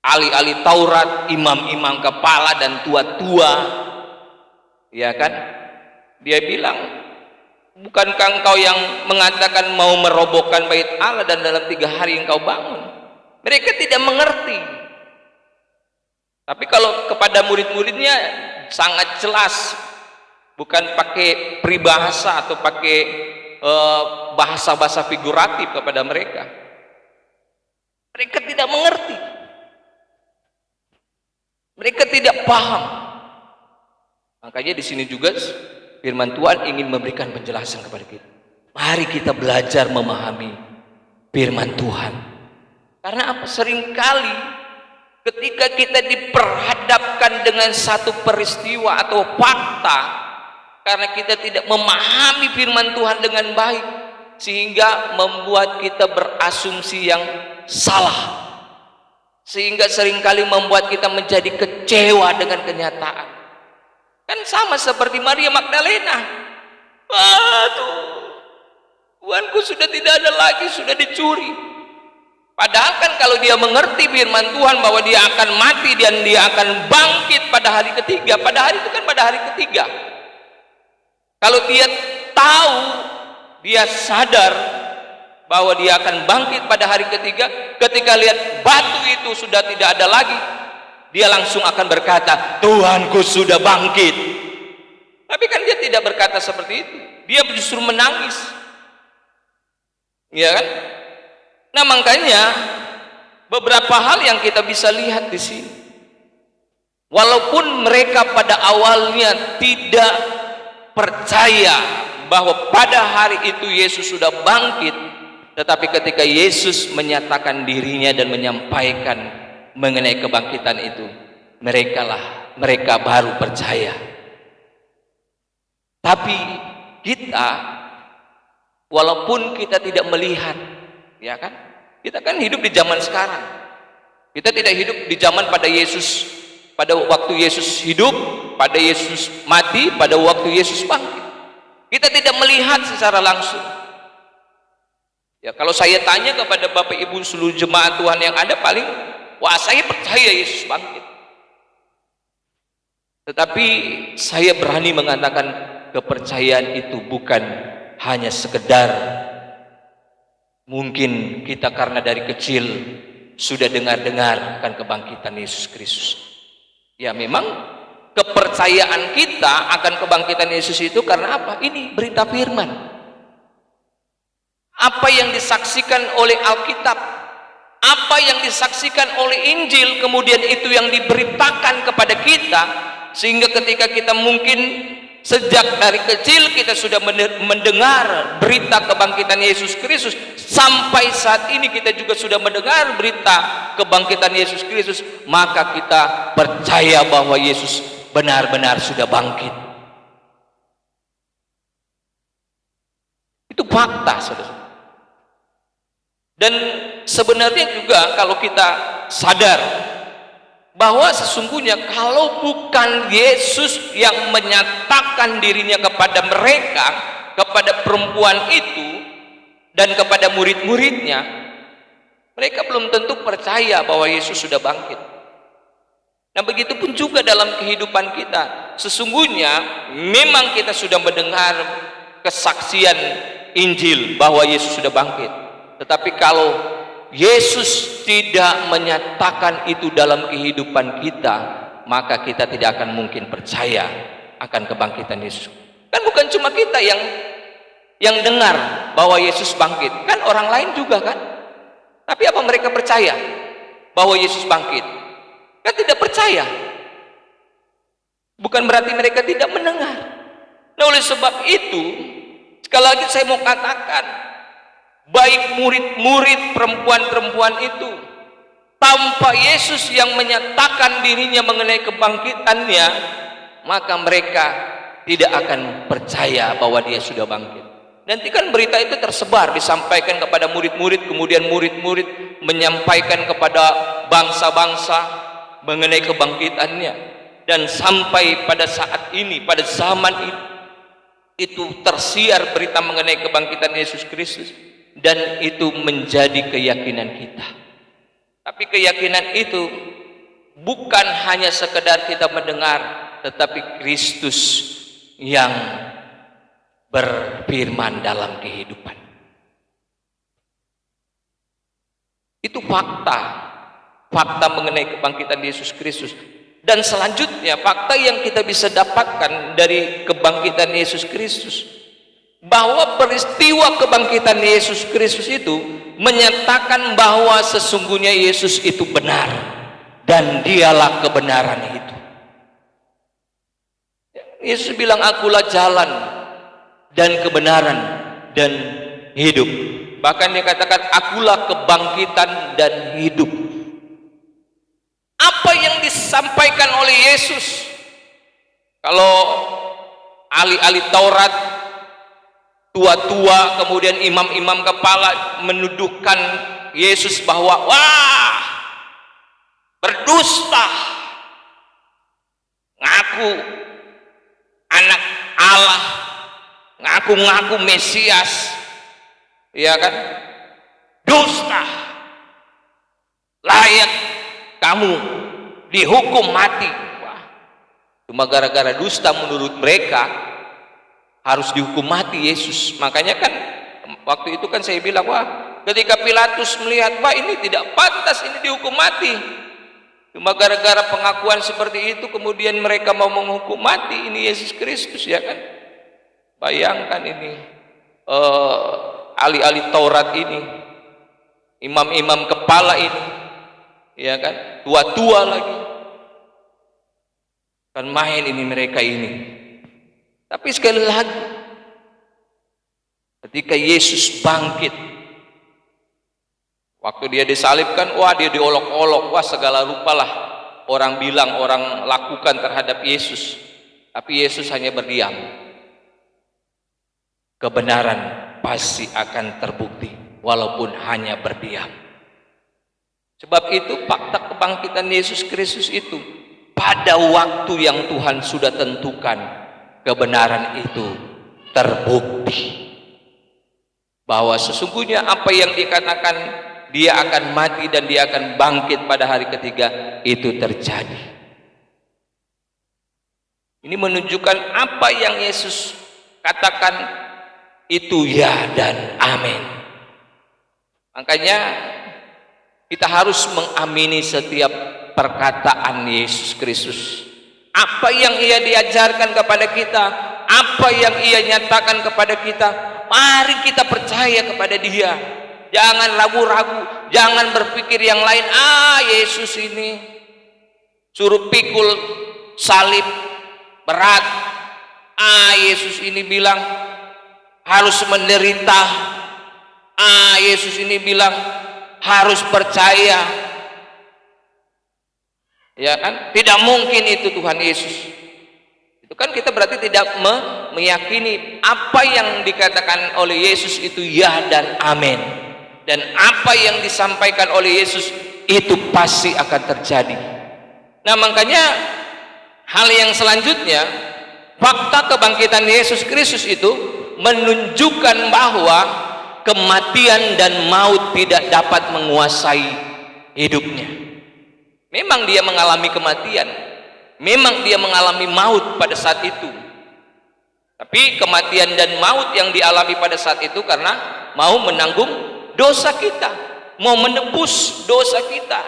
ahli-ahli Taurat, imam-imam kepala dan tua-tua, ya kan? Dia bilang, bukankah engkau yang mengatakan mau merobohkan bait Allah dan dalam 3 hari engkau bangun? Mereka tidak mengerti. Tapi kalau kepada murid-muridnya sangat jelas, bukan pakai peribahasa atau pakai bahasa-bahasa figuratif kepada mereka. Mereka tidak mengerti. Mereka tidak paham. Makanya di sini juga firman Tuhan ingin memberikan penjelasan kepada kita. Mari kita belajar memahami firman Tuhan. Karena apa? Seringkali ketika kita diperhadapkan dengan satu peristiwa atau fakta, karena kita tidak memahami firman Tuhan dengan baik, sehingga membuat kita berasumsi yang salah, sehingga seringkali membuat kita menjadi kecewa dengan kenyataan. Kan sama seperti Maria Magdalena. Tuanku sudah tidak ada lagi, sudah dicuri. Padahal kan kalau dia mengerti firman Tuhan bahwa dia akan mati dan dia akan bangkit pada hari ketiga, pada hari itu kan pada hari ketiga. Kalau dia tahu, dia sadar bahwa dia akan bangkit pada hari ketiga, ketika lihat batu itu sudah tidak ada lagi, dia langsung akan berkata, Tuhanku sudah bangkit. Tapi kan dia tidak berkata seperti itu, dia justru menangis, ya kan? Nah, makanya beberapa hal yang kita bisa lihat di sini, walaupun mereka pada awalnya tidak percaya bahwa pada hari itu Yesus sudah bangkit, tetapi ketika Yesus menyatakan dirinya dan menyampaikan mengenai kebangkitan itu, mereka baru percaya. Tapi kita, walaupun kita tidak melihat, ya kan, kita kan hidup di zaman sekarang, kita tidak hidup di zaman pada Yesus, pada waktu Yesus hidup, pada Yesus mati, pada waktu Yesus bangkit. Kita tidak melihat secara langsung. Ya, kalau saya tanya kepada Bapak Ibu seluruh jemaat Tuhan yang ada, paling, wah, saya percaya Yesus bangkit. Tetapi saya berani mengatakan kepercayaan itu bukan hanya sekedar, mungkin kita karena dari kecil sudah dengar-dengar akan kebangkitan Yesus Kristus. Ya, memang kepercayaan kita akan kebangkitan Yesus itu karena apa? Ini berita firman. Apa yang disaksikan oleh Alkitab, apa yang disaksikan oleh Injil, kemudian itu yang diberitakan kepada kita, sehingga ketika kita mungkin sejak dari kecil kita sudah mendengar berita kebangkitan Yesus Kristus, sampai saat ini kita juga sudah mendengar berita kebangkitan Yesus Kristus, maka kita percaya bahwa Yesus benar-benar sudah bangkit. Itu fakta, saudara. Dan sebenarnya juga kalau kita sadar bahwa sesungguhnya kalau bukan Yesus yang menyatakan dirinya kepada mereka, kepada perempuan itu dan kepada murid-muridnya, mereka belum tentu percaya bahwa Yesus sudah bangkit. Nah, begitupun juga dalam kehidupan kita. Sesungguhnya memang kita sudah mendengar kesaksian Injil bahwa Yesus sudah bangkit. Tetapi kalau Yesus tidak menyatakan itu dalam kehidupan kita, maka kita tidak akan mungkin percaya akan kebangkitan Yesus. Kan bukan cuma kita yang dengar bahwa Yesus bangkit, kan orang lain juga kan. Tapi apa mereka percaya bahwa Yesus bangkit? Kan tidak percaya. Bukan berarti mereka tidak mendengar. Nah, oleh sebab itu, sekali lagi saya mau katakan, baik murid-murid perempuan-perempuan itu, tanpa Yesus yang menyatakan dirinya mengenai kebangkitannya, maka mereka tidak akan percaya bahwa dia sudah bangkit. Nanti kan berita itu tersebar, disampaikan kepada murid-murid, kemudian murid-murid menyampaikan kepada bangsa-bangsa mengenai kebangkitannya, dan sampai pada saat ini, pada zaman itu tersiar berita mengenai kebangkitan Yesus Kristus. Dan itu menjadi keyakinan kita. Tapi keyakinan itu bukan hanya sekedar kita mendengar, tetapi Kristus yang berfirman dalam kehidupan. Itu fakta mengenai kebangkitan Yesus Kristus. Dan selanjutnya fakta yang kita bisa dapatkan dari kebangkitan Yesus Kristus, bahwa peristiwa kebangkitan Yesus Kristus itu menyatakan bahwa sesungguhnya Yesus itu benar dan dialah kebenaran itu. Yesus bilang, akulah jalan dan kebenaran dan hidup. Bahkan dia katakan, akulah kebangkitan dan hidup. Apa yang disampaikan oleh Yesus? Kalau ahli-ahli Taurat, tua-tua, kemudian imam-imam kepala menuduhkan Yesus bahwa, wah, berdusta, ngaku anak Allah, ngaku-ngaku Mesias, ya kan, dusta, layak kamu dihukum mati. Wah, cuma gara-gara dusta menurut mereka, harus dihukum mati Yesus. Makanya kan waktu itu kan saya bilang, wah, ketika Pilatus melihat, wah ini tidak pantas ini dihukum mati, cuma gara-gara pengakuan seperti itu kemudian mereka mau menghukum mati ini Yesus Kristus, ya kan. Bayangkan ini ahli-ahli Taurat ini, imam-imam kepala ini, ya kan, tua-tua lagi, kan main ini mereka ini. Tapi sekali lagi, ketika Yesus bangkit, waktu dia disalibkan, wah dia diolok-olok, wah segala rupalah orang bilang, orang lakukan terhadap Yesus. Tapi Yesus hanya berdiam. Kebenaran pasti akan terbukti walaupun hanya berdiam. Sebab itu fakta kebangkitan Yesus Kristus itu pada waktu yang Tuhan sudah tentukan, kebenaran itu terbukti bahwa sesungguhnya apa yang dikatakan dia akan mati dan dia akan bangkit pada hari ketiga itu terjadi. Ini menunjukkan apa yang Yesus katakan itu ya dan amin. Makanya kita harus mengamini setiap perkataan Yesus Kristus. Apa yang ia diajarkan kepada kita, apa yang ia nyatakan kepada kita, mari kita percaya kepada dia. Jangan ragu-ragu, jangan berpikir yang lain. Yesus ini suruh pikul salib berat. Yesus ini bilang harus menderita. Yesus ini bilang harus percaya. Ya kan? Tidak mungkin itu Tuhan Yesus. Itu kan kita berarti tidak meyakini apa yang dikatakan oleh Yesus itu ya dan amin. Dan apa yang disampaikan oleh Yesus itu pasti akan terjadi. Nah, makanya hal yang selanjutnya, fakta kebangkitan Yesus Kristus itu menunjukkan bahwa kematian dan maut tidak dapat menguasai hidupnya. Memang dia mengalami kematian, memang dia mengalami maut pada saat itu, tapi kematian dan maut yang dialami pada saat itu karena mau menanggung dosa kita, mau menebus dosa kita.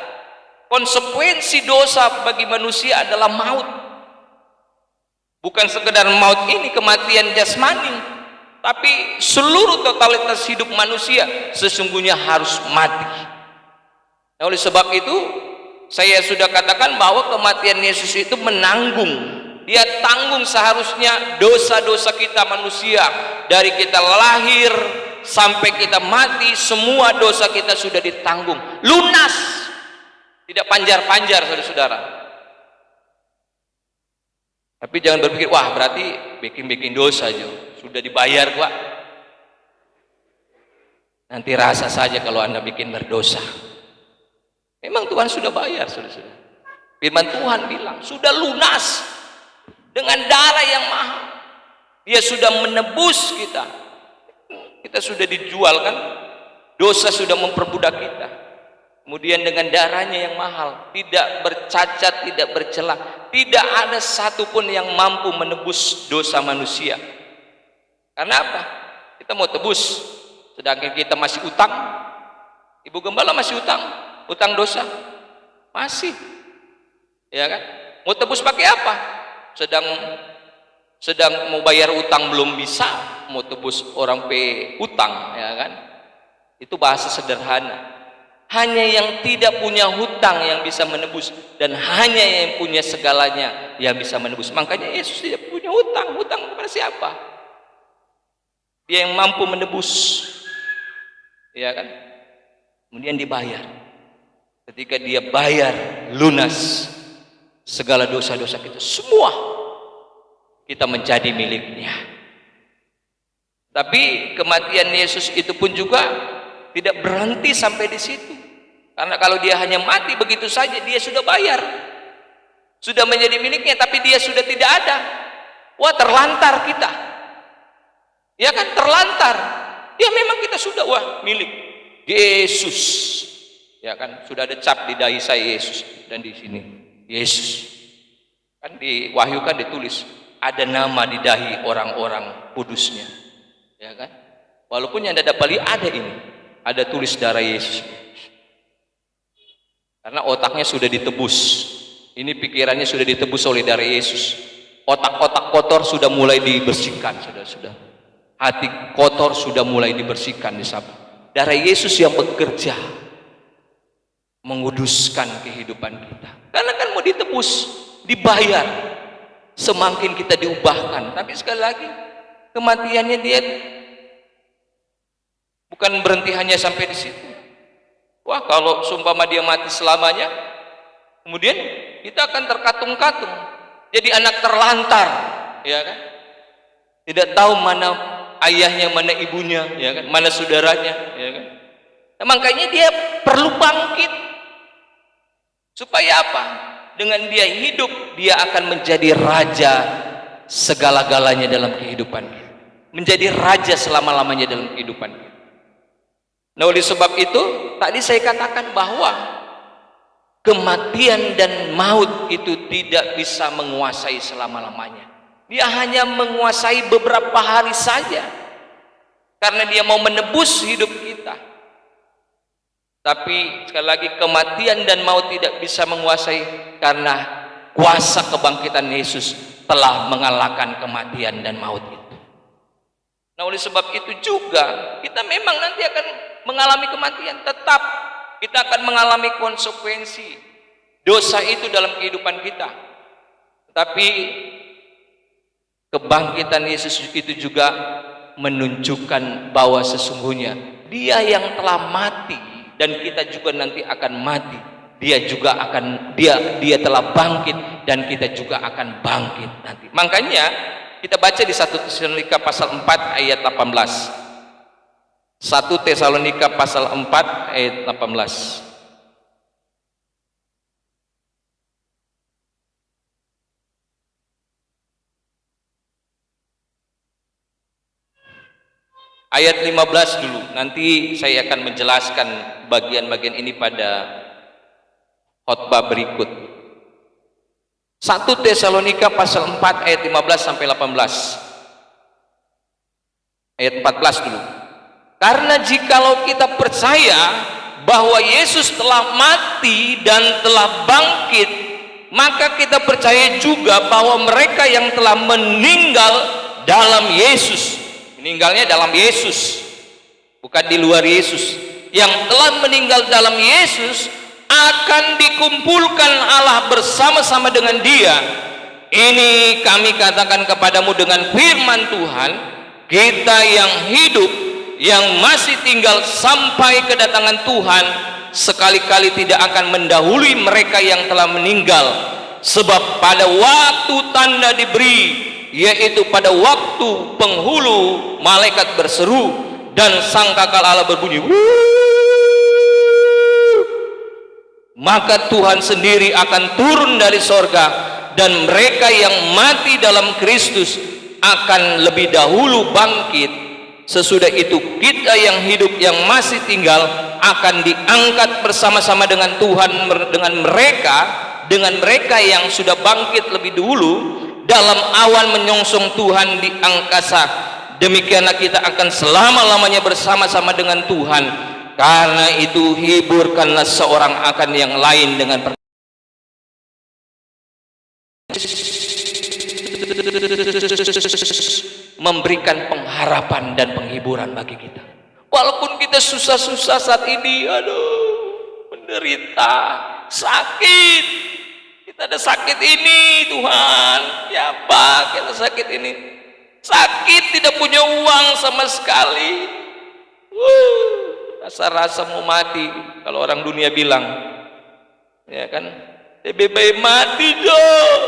Konsekuensi dosa bagi manusia adalah maut. Bukan sekedar maut ini, kematian jasmani, tapi seluruh totalitas hidup manusia sesungguhnya harus mati. Nah, oleh sebab itu saya sudah katakan bahwa kematian Yesus itu menanggung, dia tanggung seharusnya dosa-dosa kita manusia. Dari kita lahir sampai kita mati, semua dosa kita sudah ditanggung lunas, tidak panjar-panjar, saudara-saudara. Tapi jangan berpikir, wah berarti bikin-bikin dosa aja, sudah dibayar Pak. Nanti rasa saja kalau Anda bikin berdosa. Memang Tuhan sudah bayar, saudara-saudara. Firman Tuhan bilang sudah lunas dengan darah yang mahal. Dia sudah menebus kita. Kita sudah dijual kan, dosa sudah memperbudak kita. Kemudian dengan darahnya yang mahal, tidak bercacat, tidak bercela, tidak ada satupun yang mampu menebus dosa manusia. Karena apa? Kita mau tebus, sedangkan kita masih utang. Ibu Gembala masih utang dosa masih, ya kan? Mau tebus pakai apa? Sedang mau bayar utang belum bisa, mau tebus orang utang, ya kan? Itu bahasa sederhana. Hanya yang tidak punya hutang yang bisa menebus, dan hanya yang punya segalanya yang bisa menebus. Makanya Yesus tidak punya hutang kepada siapa? Dia yang mampu menebus, ya kan? Kemudian dibayar. Ketika dia bayar lunas segala dosa-dosa kita, semua kita menjadi miliknya. Tapi kematian Yesus itu pun juga tidak berhenti sampai di situ. Karena kalau dia hanya mati begitu saja, dia sudah bayar, sudah menjadi miliknya, tapi dia sudah tidak ada. Wah, terlantar kita, ya kan? Terlantar. Ya memang kita sudah milik Yesus, ya kan? Sudah ada cap di dahi saya Yesus, dan di sini Yesus. Kan di Wahyu kan ditulis ada nama di dahi orang-orang kudusnya, ya kan? Walaupun yang ada Bali ada ini, ada tulis darah Yesus. Karena otaknya sudah ditebus. Ini pikirannya sudah ditebus oleh darah Yesus. Otak-otak kotor sudah mulai dibersihkan, sudah. Hati kotor sudah mulai dibersihkan di sana. Darah Yesus yang bekerja menguduskan kehidupan kita. Karena kan mau ditebus, dibayar. Semakin kita diubahkan. Tapi sekali lagi, kematiannya dia bukan berhenti hanya sampai di situ. Wah, kalau sumpama dia mati selamanya, kemudian kita akan terkatung-katung, jadi anak terlantar, ya kan? Tidak tahu mana ayahnya, mana ibunya, ya kan? Mana saudaranya, ya kan? Nah, makanya dia perlu bangkit. Supaya apa? Dengan dia hidup, dia akan menjadi raja segala-galanya dalam kehidupan kita. Menjadi raja selama-lamanya dalam kehidupan kita. Nah, oleh sebab itu tadi saya katakan bahwa kematian dan maut itu tidak bisa menguasai selama-lamanya. Dia hanya menguasai beberapa hari saja, karena dia mau menebus hidup kita. Tapi sekali lagi, kematian dan maut tidak bisa menguasai, karena kuasa kebangkitan Yesus telah mengalahkan kematian dan maut itu. Nah, oleh sebab itu juga kita memang nanti akan mengalami kematian, tetap kita akan mengalami konsekuensi dosa itu dalam kehidupan kita. Tapi kebangkitan Yesus itu juga menunjukkan bahwa sesungguhnya dia yang telah mati dan kita juga nanti akan mati. Dia juga akan dia telah bangkit dan kita juga akan bangkit nanti. Makanya kita baca di 1 Tesalonika pasal 4 ayat 18. 1 Tesalonika pasal 4 ayat 18. Ayat 15 dulu. Nanti saya akan menjelaskan bagian-bagian ini pada khotbah berikut. 1 Tesalonika pasal 4 ayat 15 sampai 18. Ayat 14 dulu. Karena jikalau kita percaya bahwa Yesus telah mati dan telah bangkit, maka kita percaya juga bahwa mereka yang telah meninggal dalam Yesus, meninggalnya dalam Yesus, bukan di luar Yesus, yang telah meninggal dalam Yesus akan dikumpulkan Allah bersama-sama dengan Dia. Ini kami katakan kepadamu dengan firman Tuhan, kita yang hidup, yang masih tinggal sampai kedatangan Tuhan, sekali-kali tidak akan mendahului mereka yang telah meninggal. Sebab pada waktu tanda diberi, yaitu pada waktu penghulu, malaikat berseru dan sangkakala Allah berbunyi, maka Tuhan sendiri akan turun dari sorga, dan mereka yang mati dalam Kristus akan lebih dahulu bangkit. Sesudah itu kita yang hidup, yang masih tinggal, akan diangkat bersama-sama dengan Tuhan, dengan mereka yang sudah bangkit lebih dulu dalam awan menyongsong Tuhan di angkasa. Demikianlah kita akan selama-lamanya bersama-sama dengan Tuhan. Karena itu hiburkanlah seorang akan yang lain dengan memberikan pengharapan dan penghiburan bagi kita. Walaupun kita susah-susah saat ini, menderita, sakit. Kita ada sakit ini, Tuhan. Ya apa kita sakit ini? Sakit, tidak punya uang sama sekali. Rasa-rasa mau mati. Kalau orang dunia bilang, ya kan, lebih baik mati dong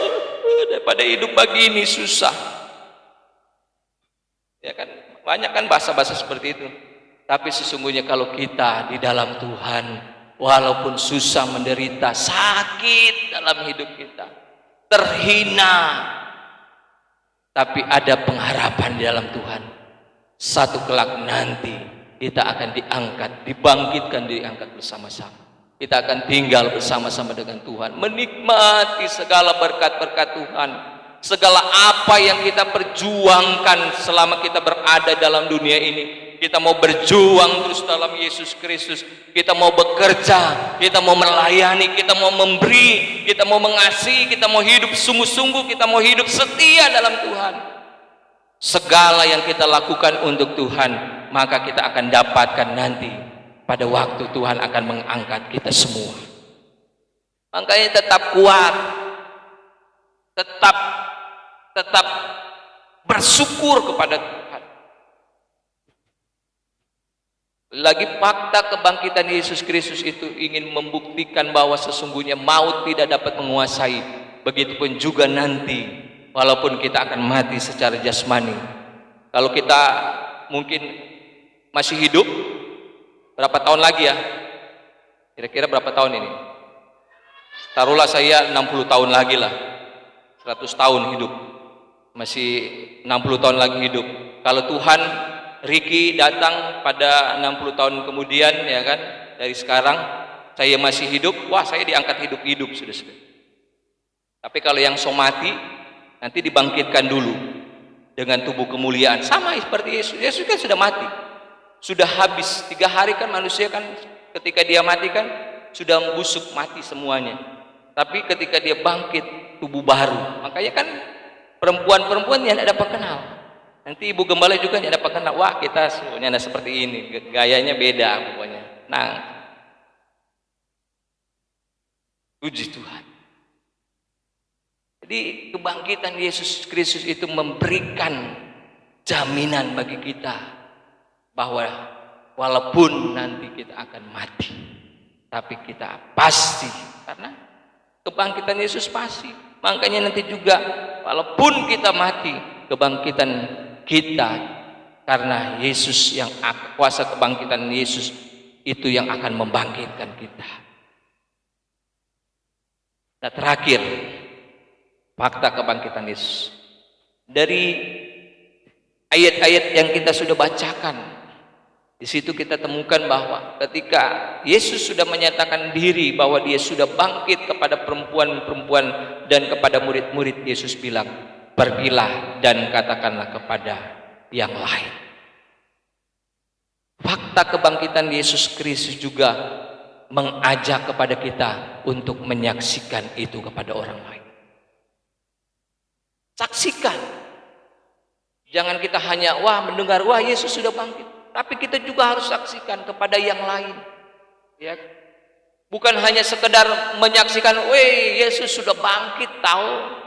daripada hidup begini susah. Ya kan, banyak kan bahasa-bahasa seperti itu. Tapi sesungguhnya kalau kita di dalam Tuhan, walaupun susah, menderita, sakit dalam hidup kita, terhina, tapi ada pengharapan di dalam Tuhan. Satu kelak nanti kita akan diangkat, dibangkitkan, diangkat bersama-sama. Kita akan tinggal bersama-sama dengan Tuhan, menikmati segala berkat-berkat Tuhan, segala apa yang kita perjuangkan selama kita berada dalam dunia ini, kita mau berjuang terus dalam Yesus Kristus, kita mau bekerja, kita mau melayani, kita mau memberi, kita mau mengasihi, kita mau hidup sungguh-sungguh, kita mau hidup setia dalam Tuhan. Segala yang kita lakukan untuk Tuhan, maka kita akan dapatkan nanti pada waktu Tuhan akan mengangkat kita semua. Makanya tetap kuat, tetap bersyukur kepada Tuhan. Lagi fakta kebangkitan Yesus Kristus itu ingin membuktikan bahwa sesungguhnya maut tidak dapat menguasai. Begitupun juga nanti, walaupun kita akan mati secara jasmani, kalau kita mungkin masih hidup, berapa tahun lagi ya? Kira-kira berapa tahun ini? Taruhlah saya 60 tahun lagi lah, 100 tahun hidup, masih 60 tahun lagi hidup. Kalau Tuhan Ricky datang pada 60 tahun kemudian, ya kan, dari sekarang saya masih hidup, wah saya diangkat hidup-hidup sudah. Tapi kalau yang somati nanti dibangkitkan dulu dengan tubuh kemuliaan, sama seperti Yesus. Yesus kan sudah mati, sudah habis 3 hari kan manusia kan ketika dia mati kan sudah busuk mati semuanya. Tapi ketika dia bangkit tubuh baru, makanya kan perempuan-perempuan yang tidak dapat kenal. Nanti ibu gembala juga tidak dapat kenal. Wah kita sebenarnya seperti ini, gayanya beda pokoknya. Nah, puji Tuhan. Jadi kebangkitan Yesus Kristus itu memberikan jaminan bagi kita bahwa walaupun nanti kita akan mati, tapi kita pasti, karena kebangkitan Yesus pasti. Makanya nanti juga walaupun kita mati, kebangkitan kita karena Yesus yang kuasa kebangkitan Yesus itu yang akan membangkitkan kita. Nah, terakhir fakta kebangkitan Yesus dari ayat-ayat yang kita sudah bacakan. Di situ kita temukan bahwa ketika Yesus sudah menyatakan diri bahwa dia sudah bangkit kepada perempuan-perempuan dan kepada murid-murid, Yesus bilang, pergilah dan katakanlah kepada yang lain. Fakta kebangkitan Yesus Kristus juga mengajak kepada kita untuk menyaksikan itu kepada orang lain. Saksikan. Jangan kita hanya mendengar, Yesus sudah bangkit. Tapi kita juga harus saksikan kepada yang lain, ya. Bukan hanya sekedar menyaksikan, Yesus sudah bangkit, tahu.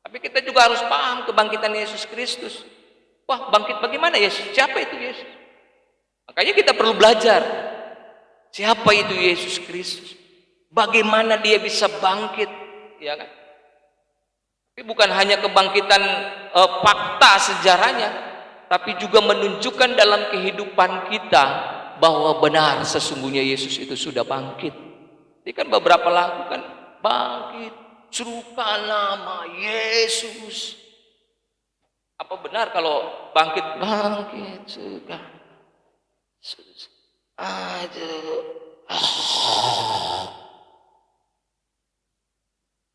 Tapi kita juga harus paham kebangkitan Yesus Kristus. Wah, bangkit bagaimana Yesus? Siapa itu Yesus? Makanya kita perlu belajar. Siapa itu Yesus Kristus? Bagaimana dia bisa bangkit, ya kan? Tapi bukan hanya kebangkitan fakta sejarahnya, tapi juga menunjukkan dalam kehidupan kita bahwa benar sesungguhnya Yesus itu sudah bangkit. Jadi kan beberapa lagu kan, bangkit, serukan nama Yesus. Apa benar kalau bangkit, serukan Yesus.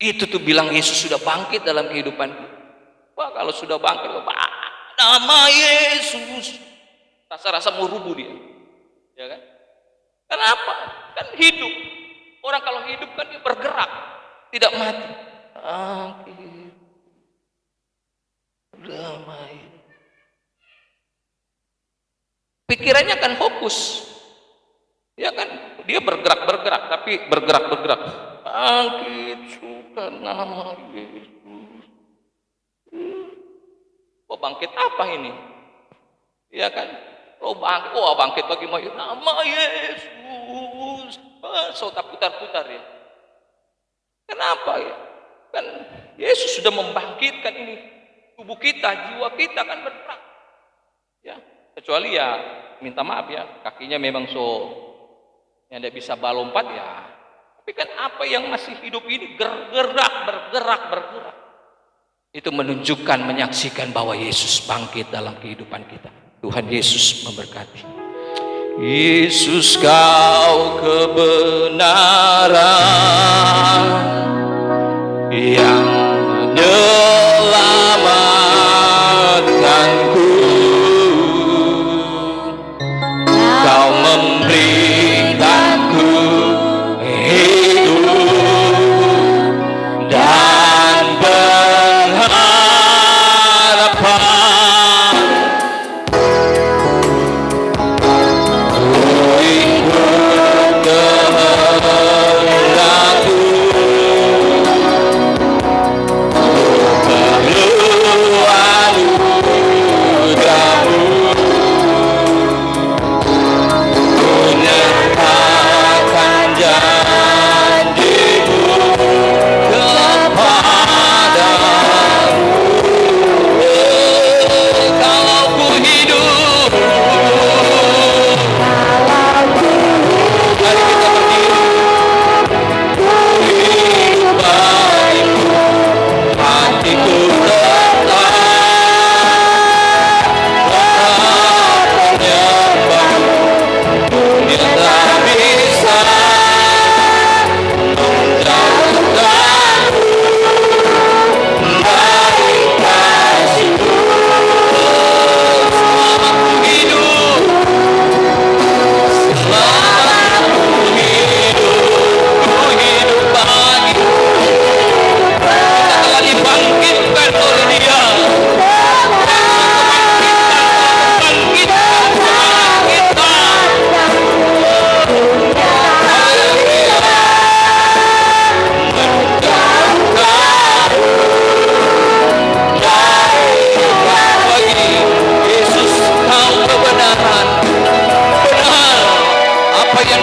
Itu tuh bilang Yesus sudah bangkit dalam kehidupan. Wah, kalau sudah bangkit, nama Yesus, rasa-rasa mau rubuh dia, ya kan? Kenapa? Kan hidup. Orang kalau hidup kan dia bergerak, tidak mati. Damai. Pikirannya akan fokus, ya kan? Dia bergerak, tapi bergerak. Bangkit, suka nama Yesus. Bangkit apa ini? Ya kan? Bangkit bagaimana? Nama Yesus. Sudah putar-putar ya. Kenapa ya? Kan Yesus sudah membangkitkan ini. Tubuh kita, jiwa kita kan bergerak. Ya, kecuali ya minta maaf ya, kakinya memang yang tidak bisa balompat ya. Tapi kan apa yang masih hidup ini bergerak. Itu menunjukkan, menyaksikan bahwa Yesus bangkit dalam kehidupan kita. Tuhan Yesus memberkati. Yesus, kau kebenaran yang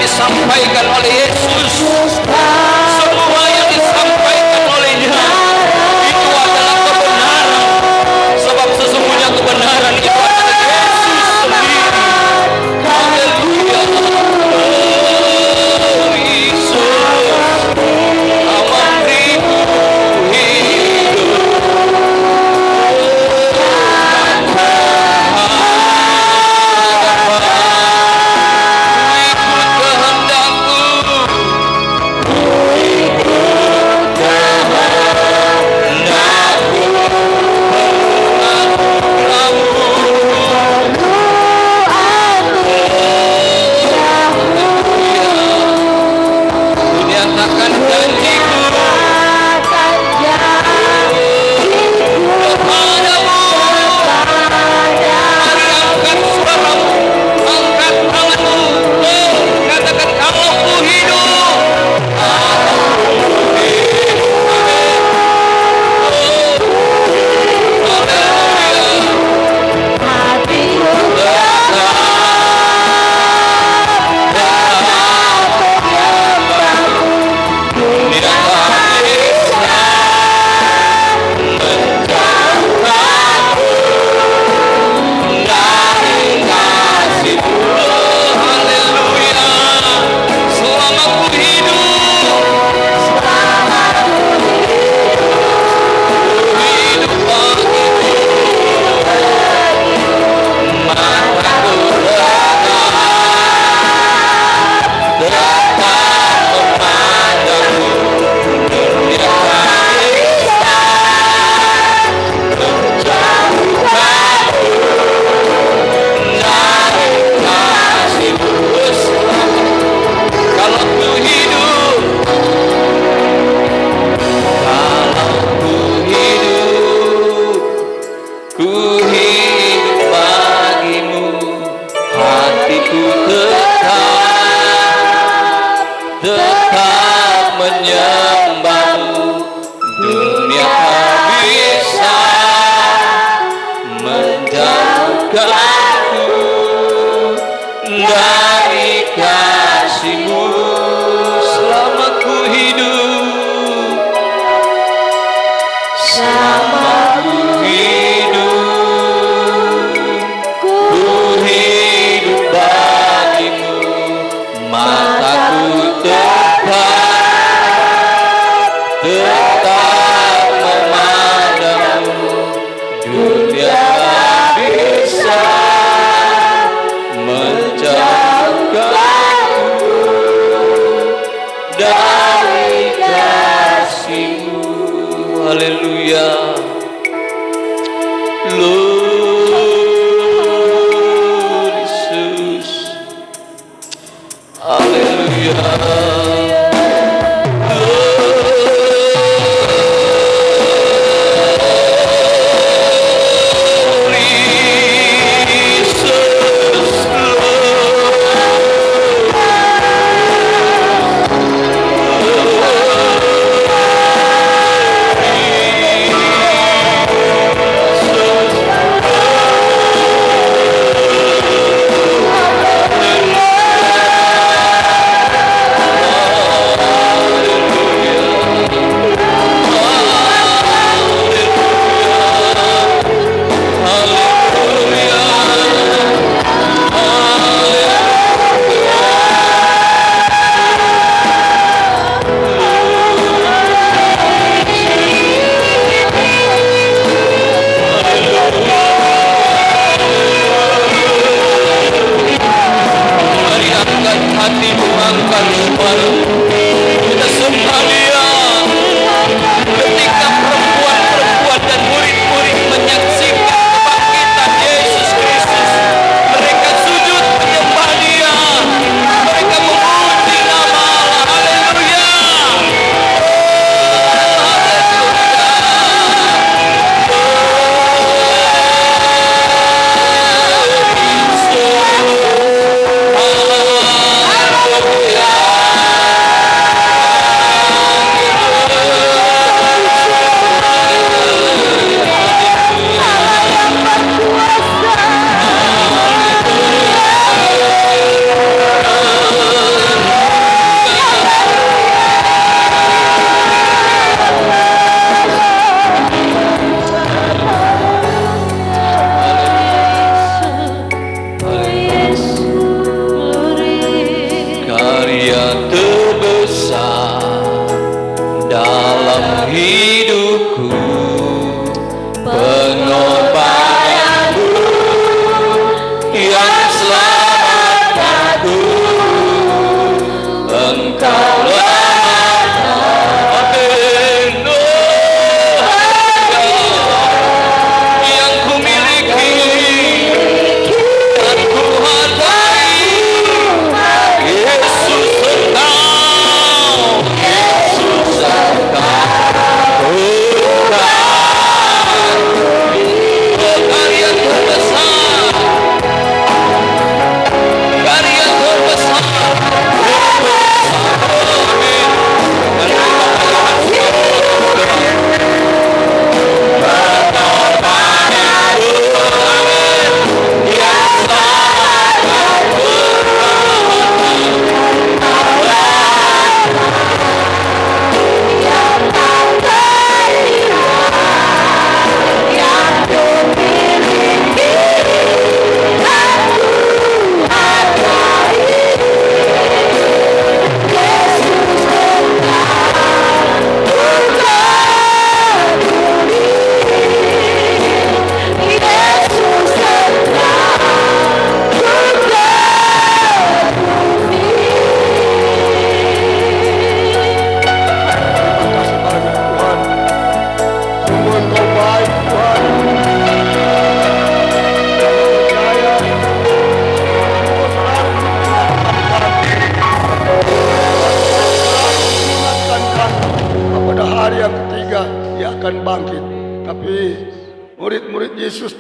disampaikan oleh Yesus, semua yang disampaikan olehnya itu adalah kebenaran, sebab sesungguhnya kebenaran itu adalah Yesus sendiri. Haleluya. Oh Yesus, Kau memberiku hidup. Nyatakan janjiku kepadamu. Mari angkat suaramu, angkat tanganmu, katakan kalau ku hidup, ku hidup bagimu, hatiku tetap menyembahmu. Dunia tak bisa menjauhkanku dari kasih-Mu. Selama ku hidup, selama ku hidup bagimu, mataku tetap memandangmu. Dunia tak bisa menjauhkanku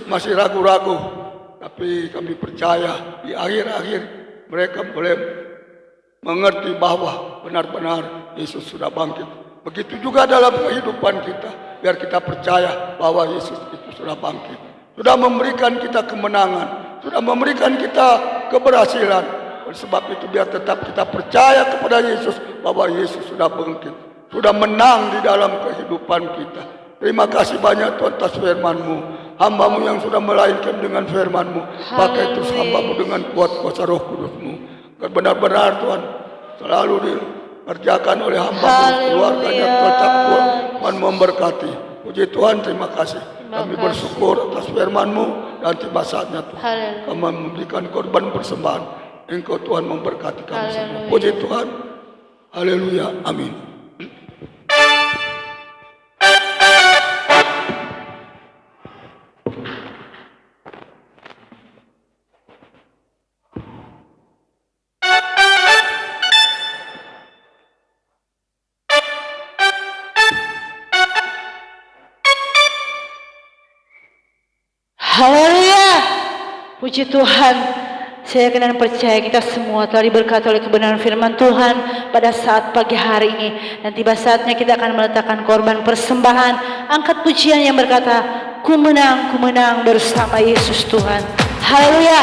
masih ragu-ragu, tapi kami percaya di akhir-akhir mereka boleh mengerti bahwa benar-benar Yesus sudah bangkit. Begitu juga dalam kehidupan kita, biar kita percaya bahwa Yesus itu sudah bangkit, sudah memberikan kita kemenangan, sudah memberikan kita keberhasilan. Oleh sebab itu biar tetap kita percaya kepada Yesus bahwa Yesus sudah bangkit, sudah menang di dalam kehidupan kita. Terima kasih banyak Tuhan atas firman-Mu. Hamba-Mu yang sudah melainkan dengan firman-Mu, pakai terus hamba-Mu dengan kuat kuasa Roh Kudus-Mu. Benar-benar Tuhan selalu dikerjakan oleh hamba-Mu, keluarganya tetap Tuhan memberkati. Puji Tuhan, terima kasih. Kami bersyukur atas firman-Mu dan tiba saatnya Tuhan kami memberikan korban persembahan. Engkau Tuhan memberkati kami semua. Puji Tuhan. Haleluya. Amin. Haleluya. Puji Tuhan. Saya yakin dan percaya kita semua telah diberkati oleh kebenaran firman Tuhan pada saat pagi hari ini. Dan tiba saatnya kita akan meletakkan korban persembahan. Angkat pujian yang berkata, ku menang bersama Yesus Tuhan. Haleluya.